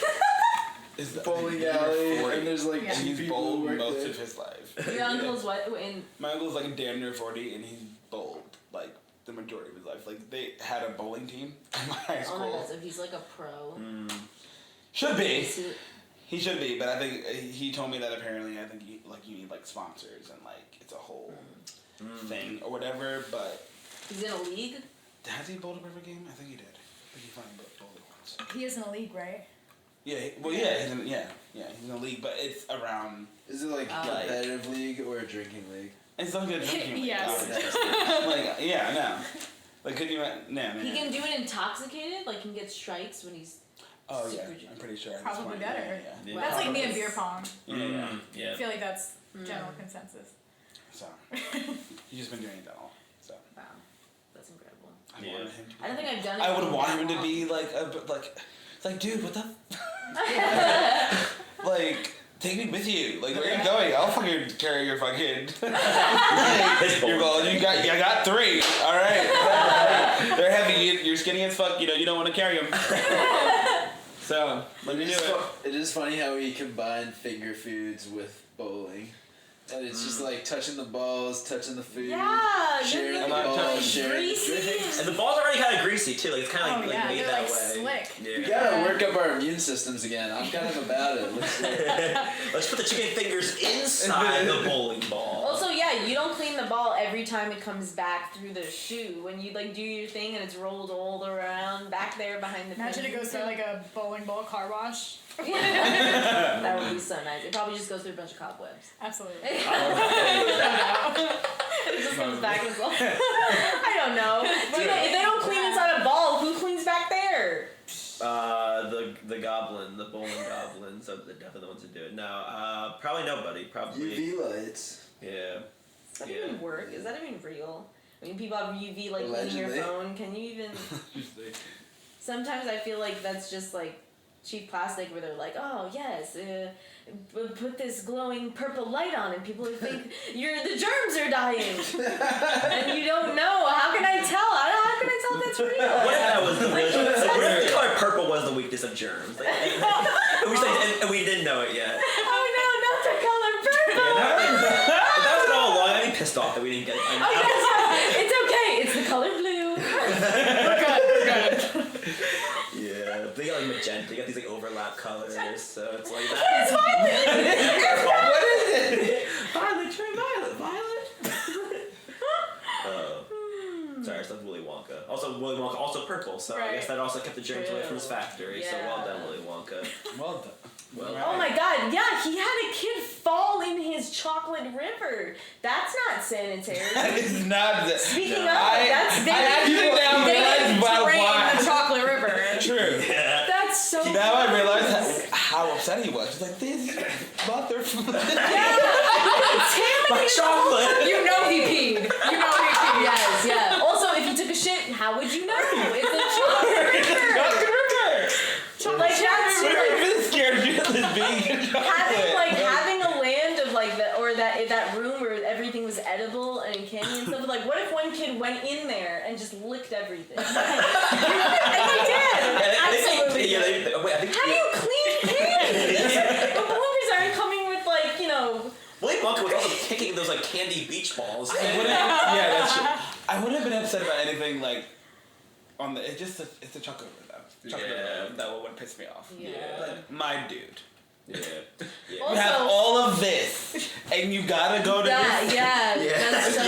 Is bowling alley, 40. and there's like Yeah. two He's people who bowled work most there. of his life. Your uncle's what? In My uncle's like damn near 40, and he's bowled like the majority of his life. Like they had a bowling team in my high oh my school. god, so he's like a pro. Should be. Is it- He should be, but I think he told me that apparently I think you need like sponsors and like it's a whole thing or whatever. But He's in a league? has he bowled a perfect game? I think he did. I think he finally bowled it once. He is in a league, right? Yeah. He's in a league, but it's around. Is it like competitive league or a drinking league? It's like a drinking league. Yes. Like no. Like could you no? He can do it intoxicated? Like, he can get strikes when he's Oh yeah, super drunk. I'm pretty sure. at this Probably point, better. Yeah. Wow. That's like me and beer pong. Yeah. Yeah. I feel like that's general consensus. So he's just been doing it all. So Wow. That's incredible. I wanted him to. I don't think I've done it. I would in want that him to long. be like, dude, what the? Like, take me with you. Like, where are you going? I'll fucking carry your fucking. Your ball. You got 3. All right. They're heavy. You're skinny as fuck. You know, you don't want to carry them. So let me do it. It is funny how we combine finger foods with bowling. And it's just like touching the balls, touching the food, Yeah, sharing the they're balls, like sharing the greasy. drinks. And the ball's already kind of greasy too. Like it's kind of Oh like yeah, made they're that like way. slick. We Yeah. gotta work up our immune systems again. I'm kind of about it. Let's put the chicken fingers inside the bowling ball. Also, yeah, you don't clean the ball every time it comes back through the shoe. When you like do your thing and it's rolled all around back there behind the Imagine it pin. goes through like a bowling ball car wash. That would be so nice. It probably just goes through a bunch of cobwebs. Absolutely. Yeah, It just comes back and forth. I don't know. But if they don't clean inside a ball, who cleans back there? The goblin, the bowling goblins are definitely the ones who do it. No, probably nobody. Probably. UV lights. Yeah. Does that even work? Is that even real? I mean, people have UV like in your Allegedly. phone. Can you even? Sometimes I feel like that's just like cheap plastic where they're like, oh yes, put this glowing purple light on, and people think the germs are dying, and you don't know. How can I tell? How can I tell if that's real? What if that was the real? What if the color purple was the weakness of germs? And we didn't know it yet. Oh no, not the color purple. That was all along. I'd be pissed off that we didn't get it. It's okay. It's the color blue. We're good. Yeah, they got like magenta. They got these like overlap colors, so it's like that. It's violet. What is it? Violet, try violet. Sorry, it's like Willy Wonka. Also, Willy Wonka also purple, so I guess that also kept the germs away from his factory. So well done, Willy Wonka. Well done. Well, Oh my god, yeah, he had a kid fall in his chocolate river. That's not sanitary. That is not. Speaking of, I actually now realized why. The chocolate river. True. Yeah. That's so Now I gross. realize how upset he was. He's like, this motherfucker. Yeah, My chocolate. You know he peed. Yes, yeah. Also, if you took a shit, how would you know? It's a chocolate river. Like that's I've been scared of this being having a land of like that, or that room where everything was edible and candy and stuff. Like, what if one kid went in there and just licked everything? And they did. Absolutely. How do you clean candy? The bloopers aren't coming with like, you know. Willy Wonka was also kicking those like candy beach balls. That's true. I wouldn't have been upset about anything like on the. It's a chocolate river though. Chocolate river that would piss me off. Yeah. Like, my dude. Yeah. Also, You have all of this, and you gotta go to this. Yeah, that's so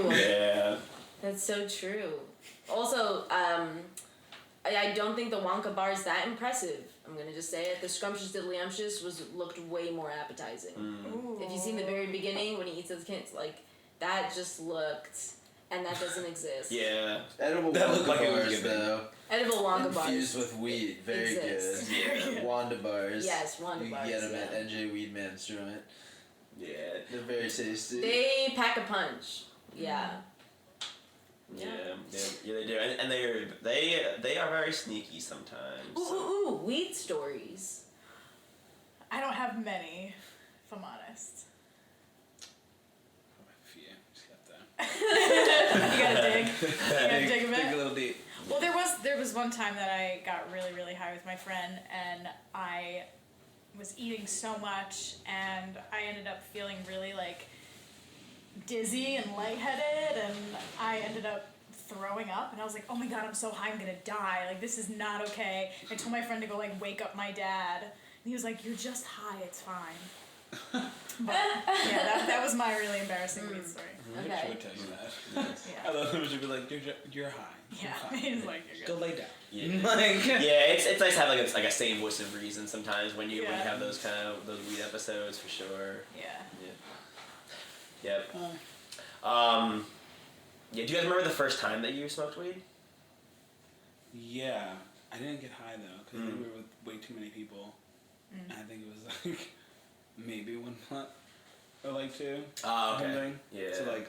true. Yeah. That's so true. Also, I don't think the Wonka bar is that impressive. I'm gonna just say it. The Scrumptious Diddlyumptious looked way more appetizing. Ooh. If you see in the very beginning when he eats those kids, like that just looked, and that doesn't exist. Yeah. Edible That looked Wonka like it was bars, given. though. Edible Wonka bars. Infused with weed. Very Exist. good. Yeah. Wanda bars. Yes, Wanda bars. You can get them yeah. at NJ Weedman's joint. Yeah. They're very tasty. They pack a punch. Yeah. Yeah, they do, and they are very sneaky sometimes. Ooh, weed stories. I don't have many, if I'm honest. Yeah, just got that. You gotta dig. You gotta dig a bit. Dig a little deep. Well, there was one time that I got really, really high with my friend, and I was eating so much, and I ended up feeling really like dizzy and lightheaded, and I ended up throwing up, and I was like, oh my god, I'm so high, I'm gonna die, like this is not okay. I told my friend to go like wake up my dad, and he was like, you're just high, it's fine. But yeah, that was my really embarrassing weed story. I Okay. would tell you that. Yeah. I love him should be like, you're high. You're Yeah, fine. he's like, you're Go good. lay down. Yeah. Like, Yeah, it's nice to have like a same voice of reason sometimes when you Yeah. have those kind of those weed episodes for sure. Yeah. Yep. Yeah. Do you guys remember the first time that you smoked weed? yeah, I didn't get high though because we were with way too many people, and I think it was like maybe 1 month or like two. Oh, okay. Something. Yeah. So like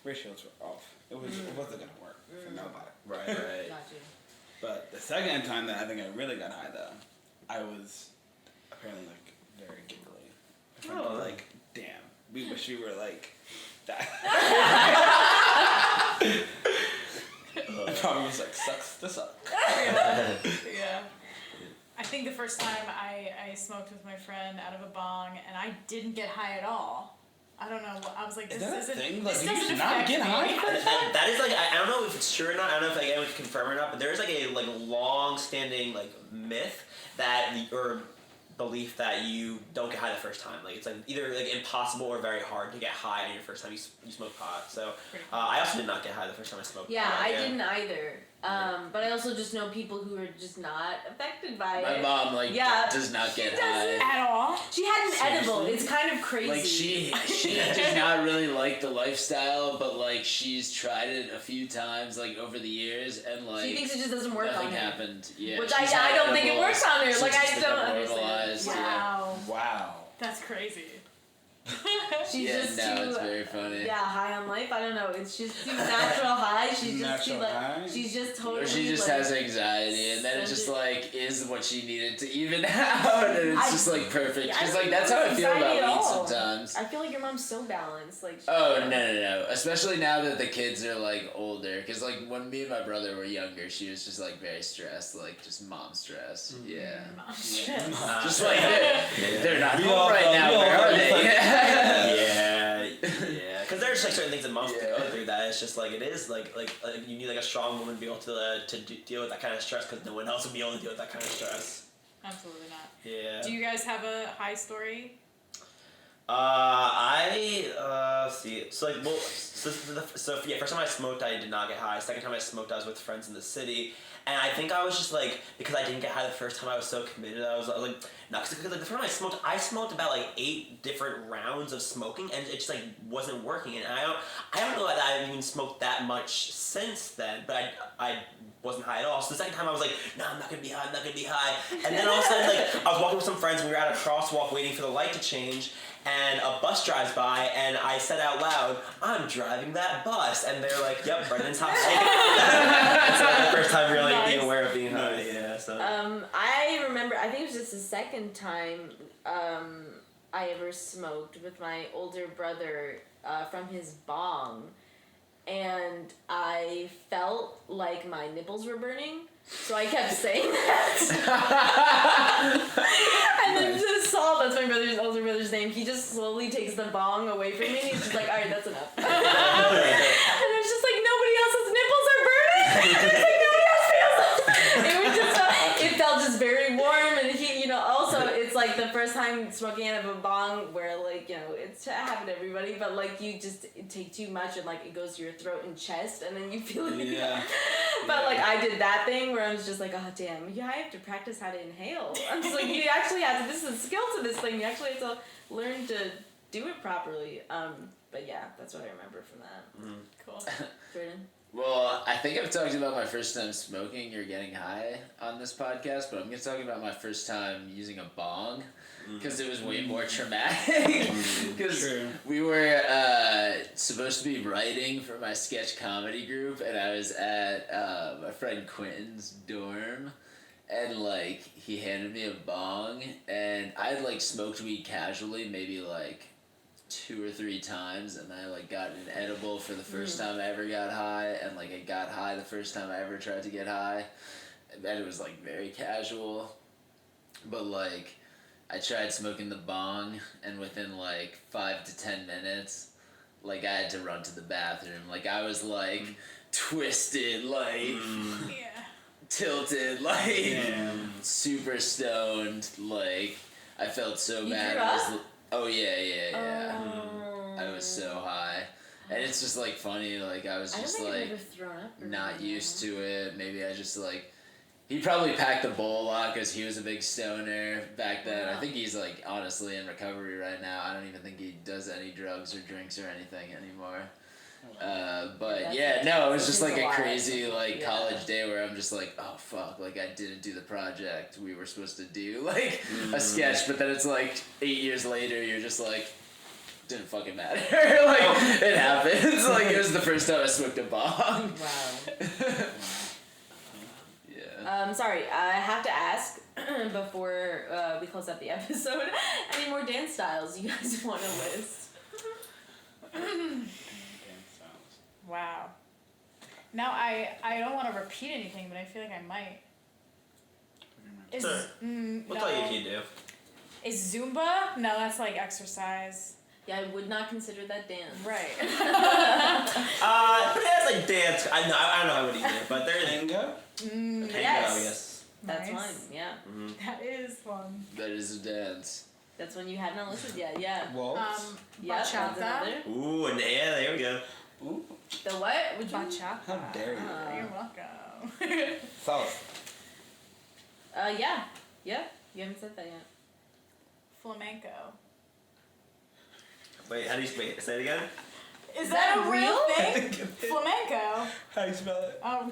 ratios were off. It wasn't gonna work for nobody. Right. Got you. But the second time that I think I really got high though, I was apparently like very giggly. My friend was like, damn, we wish we were like that. I probably was like, sucks to suck. Yeah. I think the first time I smoked with my friend out of a bong, and I didn't get high at all. I don't know. I was like, this Is that a doesn't. thing? This Like, you doesn't should not affect get me. high? That is like I don't know if it's true or not. I don't know if anyone can confirm or not. But there's like a long-standing like myth that or belief that you don't get high the first time. Like it's like either like impossible or very hard to get high on your first time you smoke pot. So I also did not get high the first time I smoked Yeah, pot. I didn't either. But I also just know people who are just not affected by My it. mom does not get high. At all. She had an edible. It's kind of crazy. Like she does not really like the lifestyle, but like she's tried it a few times like over the years, and like she thinks it just doesn't work nothing on her. happened. Yeah, Which she's I had don't think it edibles works on her. since Like, I it's don't become understand. normalized, yeah. Wow. Wow. That's crazy. She's Yeah, just no, too it's very funny. high on life. I don't know. It's just too natural high. She's just Natural too like high? she's just totally. Or she just like, has anxiety, and then it just such a- like is what she needed to even out, and it's just like perfect. Yeah, Because I like don't that's how I think feel anxiety about at weed all. sometimes. I feel like your mom's so balanced. Like. Oh no! Especially now that the kids are like older, because like when me and my brother were younger, she was just like very stressed, like just mom stress. Yeah. Mom stress. Just like they're not We home all right felt- now. we all Where are felt they? Yeah, because there's like certain things that moms go through that it's just like it is like you need like a strong woman to be able to deal with that kind of stress because no one else will be able to deal with that kind of stress. Absolutely not. Yeah. Do you guys have a high story? See. So like, well, so yeah. First time I smoked, I did not get high. Second time I smoked, I was with friends in the city, and I think I was just like because I didn't get high the first time, I was so committed. I was like, no, because like the first time I smoked about like 8 different rounds of smoking, and it just like wasn't working. And I don't know that I've even smoked that much since then, but I wasn't high at all. So the second time I was like, no, I'm not gonna be high. And then all of a sudden, like, I was walking with some friends and we were at a crosswalk waiting for the light to change, and a bus drives by, and I said out loud, I'm driving that bus. And they're like, yep, Brendan's high. That's like the first time really being aware of being high, yeah. So. I remember, I think it was just the second time I ever smoked with my older brother from his bong. And I felt like my nipples were burning, so I kept saying that. And then just Saul, that's my older brother's name, he just slowly takes the bong away from me, and he's just like, alright, that's enough. And I was just like, nobody else's nipples are burning! And it's like, nobody else feels it was just, it felt just very warm, and he, also, it's like the first time smoking out of a bong where, like, it's happened to everybody, but, like, you just take too much and, like, it goes to your throat and chest, and then you feel it. Yeah. But, like, I did that thing where I was just like, oh, damn, I have to practice how to inhale. I'm just like, you actually have to, this is a skill to this thing, you actually have to learn to do it properly. But, yeah, that's what I remember from that. Cool. Jordan? Well, I think I've talked about my first time smoking or getting high on this podcast, but I'm going to talk about my first time using a bong because it was way more traumatic. Because we were supposed to be writing for my sketch comedy group, and I was at my friend Quentin's dorm, and like he handed me a bong, and I had like smoked weed casually, maybe like 2 or 3 times, and I like got an edible for the first time I ever got high, and like I got high the first time I ever tried to get high, and then it was like very casual, but like I tried smoking the bong, and within like 5 to 10 minutes, like I had to run to the bathroom. Like I was like twisted, like tilted, like super stoned, like I felt so bad. threw up? Oh yeah. I was so high, and it's just like funny. Like I was just like I've ever thrown up or not anything. used to it. Maybe I just like he probably packed the bowl a lot because he was a big stoner back then. I think he's like honestly in recovery right now. I don't even think he does any drugs or drinks or anything anymore. But yeah, no, it was just like a crazy like college day where I'm just like, oh fuck, like I didn't do the project we were supposed to do, like a sketch, but then it's like 8 years later, you're just like, didn't fucking matter. Like it happens. Like it was the first time I smoked a bong. Wow. Yeah. Sorry, I have to ask before we close up the episode, any more dance styles you guys want to list? Wow. Now I don't want to repeat anything, but I feel like I might. Is Sure. We'll tell you if you do. Is Zumba? No, that's like exercise. Yeah, I would not consider that dance. Right. But it has like dance. I don't know how it either, but there's Tango? tango, Yes. yes. That's Nice. one, yeah. That is fun. That is a dance. That's one you have not listed yet, yeah. Waltz? Yeah, that's Bachata. another. Ooh, and yeah, there we go. Ooh. The what? Which one? Bachata. How dare you? You're welcome. Solid. Yeah. Yeah. You haven't said that yet. Flamenco. Wait, how do you say it again? Is that a real real? thing? Flamenco. How do you spell it? Oh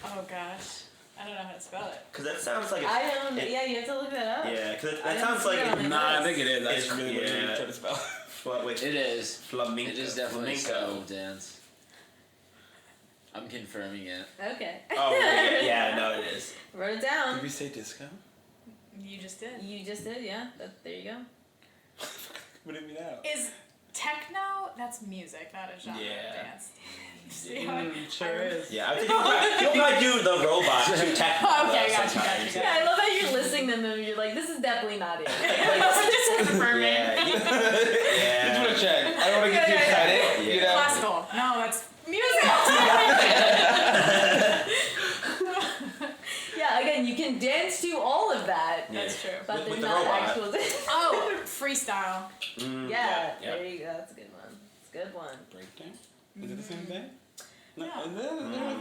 oh gosh. I don't know how to spell it. Because that sounds like I don't. Yeah, you have to look that up. Yeah, because I that don't sounds see like it on the Nah, I list. think it is. I It's- just really yeah. trying to spell. Wait, It is. flamenco. It is definitely a flamenco. style of dance. I'm confirming it. Okay. Oh yeah, no, it is. Wrote it down. Did we say disco? You just did. You just did, yeah. There you go. What do you mean now? Is techno? That's music, not a genre Yeah. of dance. See how Sure is. Yeah, I think you might do the robot to techno. Okay, gotcha, sometimes. gotcha. Yeah, I love how you're listing them and you're like, this is definitely not it. just confirming. Yeah, Just yeah. want to check. I don't want to get too excited. Yeah. You know? Classical. No, that's music. Yeah, again, you can dance to all of that. Yeah. That's true. But With they're the not robot. actual dance. Oh, freestyle. Mm, Yeah, yeah. there you go. That's a good one. It's a good one. Breakdance? Is it the same thing? No.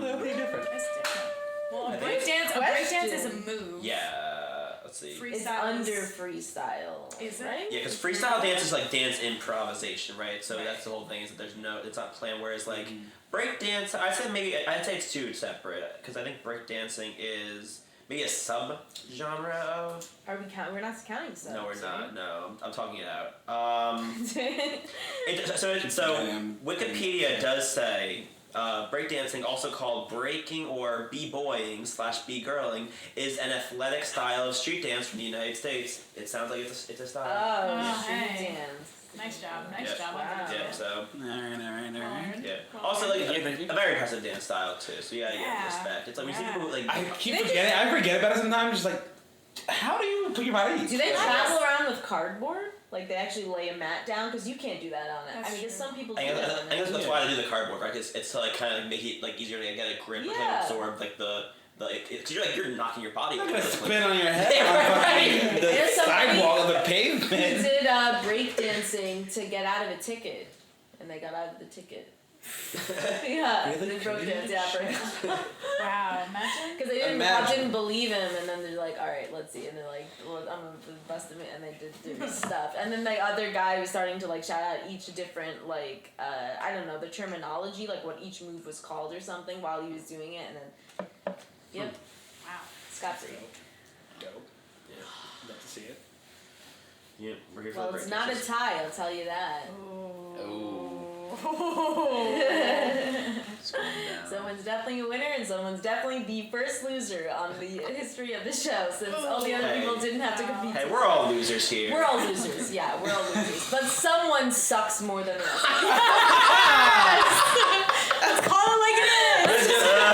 They're pretty different. That's different. Well, I a think breakdance. A breakdance is a move. Yeah. Let's see. Freestyle It's under freestyle. Is it? Right? Yeah, because freestyle dance is like dance improvisation, right? So Right. that's the whole thing is that it's not planned. Whereas like break dance, I'd say it's two separate because I think break dancing is maybe a sub genre of. Are we we're not counting subs. No, we're not. right? No, I'm talking it out. So Damn. Wikipedia does say. Breakdancing, also called breaking or b-boying / b-girling, is an athletic style of street dance from the United States. It sounds like it's a style. Oh, street hey. dance. Nice job. Nice Yeah. job. Wow. Yeah, so Alright. yeah. Cool. Also like a very impressive dance style too. So yeah, Yeah. respect. It's like we see Yeah. people like I keep forgetting. I forget about it sometimes. Just like, how do you put your body? Do they travel around with cardboard? Like they actually lay a mat down? Because you can't do that on it. That's I mean, because true. some people I do guess, that I on guess it. that's why they do the cardboard, right? It's to like kind of make it like easier to get a grip, like Yeah. absorb like because you're knocking your body. I'm not gonna away. spin on your head Yeah, on right. fucking the There's somebody- sidewalk of the He pavement. did breakdancing to get out of a ticket. And they got out of the ticket. Yeah, Really? they broke dance, yeah, for Wow. Imagine. because they didn't believe him, and then they're like, all right, let's see, and they're like, well, I'm gonna bust him, and they did their stuff, and then the other guy was starting to like shout out each different like I don't know the terminology, like what each move was called or something while he was doing it, and then yep, Wow. Scott free. Dope. Yeah. Love to see it. Yeah, we're here for Well, the it's not a breakdances. tie, I'll tell you that. It's going down. Someone's definitely a winner, and someone's definitely the first loser on the history of the show, since all the other Hey. people didn't have to compete. Hey, we're all losers here. We're all losers, yeah, we're all losers. But someone sucks more than the rest. Let's call it like it is. No.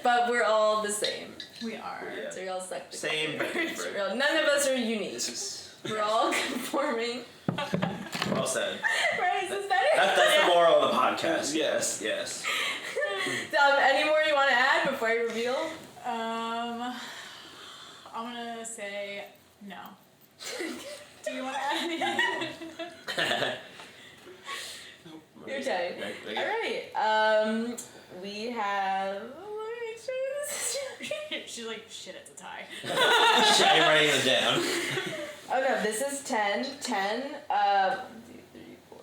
But we're all the same. We are. Yeah. So we all suck. Same, but different. None of us are unique. This is We're all conforming. Well said. Right? Is this better? That's the moral of the podcast. Yes. Any more you want to add before I reveal? I'm gonna say no. Do you want to add anything? Your turn. Right. All right. We have. Let me make sure this is. She's like, shit, it's a tie. I'm writing it down. Oh no, this is 10. 10. 1, 2, 3, 4,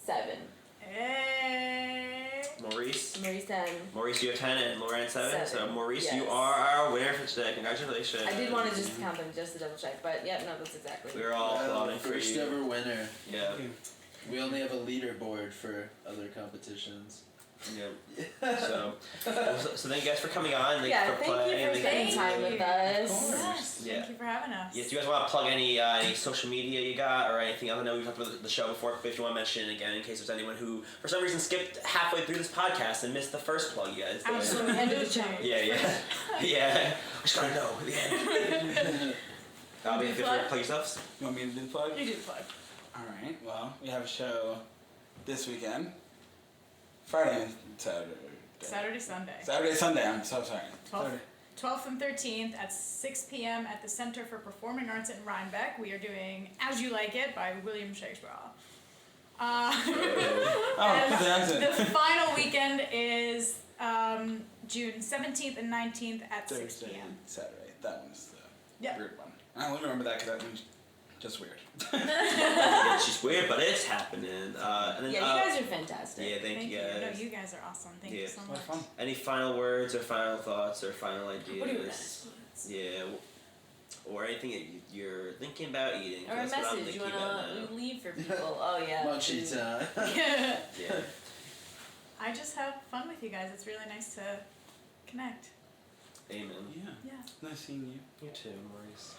7. Hey. Maurice, 10. you have 10 and Lauren 7. So 7, Maurice, yes. you are our winner for today. Congratulations. I did want to just count them just to double check, but yeah, no, that's exactly. We're all applauding for First you. ever winner. Yeah. We only have a leaderboard for other competitions. Yeah. So thank you guys for coming on. Thank Yeah, you for thank playing. you for spending time with us. Yes. Yeah. Thank you for having us. Yes, do you guys want to plug any social media you got or anything else? I know we talked about the show before, but if you want to mention it again in case there's anyone who, for some reason, skipped halfway through this podcast and missed the first plug you guys did. Absolutely. End of the show. Yeah. Yeah. I just gotta know. Yeah. Bobby, if you want to plug yourselves. You want me to do the plug? You do the plug. Alright, well, we have a show this weekend. Friday and Saturday. Saturday, Sunday. Saturday, Sunday, I'm so sorry. 12th 12th and 13th at 6 p.m. at the Center for Performing Arts in Rhinebeck. We are doing As You Like It by William Shakespeare. The final weekend is June 17th and 19th at 6 p.m. Saturday. That one's the Yep. weird one. I only remember that because that one's just weird. It's just weird, but it's happening. And then, Yeah, you guys are fantastic. Yeah, thank you guys. No, you guys are awesome. Thank you so much. Fun. Any final words or final thoughts or final ideas? What are your last words? Yeah, or anything that you're thinking about eating. Or a That's what I'm message you thinking about now. wanna leave for people. Oh yeah. Munchie time. Yeah. I just have fun with you guys. It's really nice to connect. Amen. Yeah. Yeah. Nice seeing you. You too, Maurice.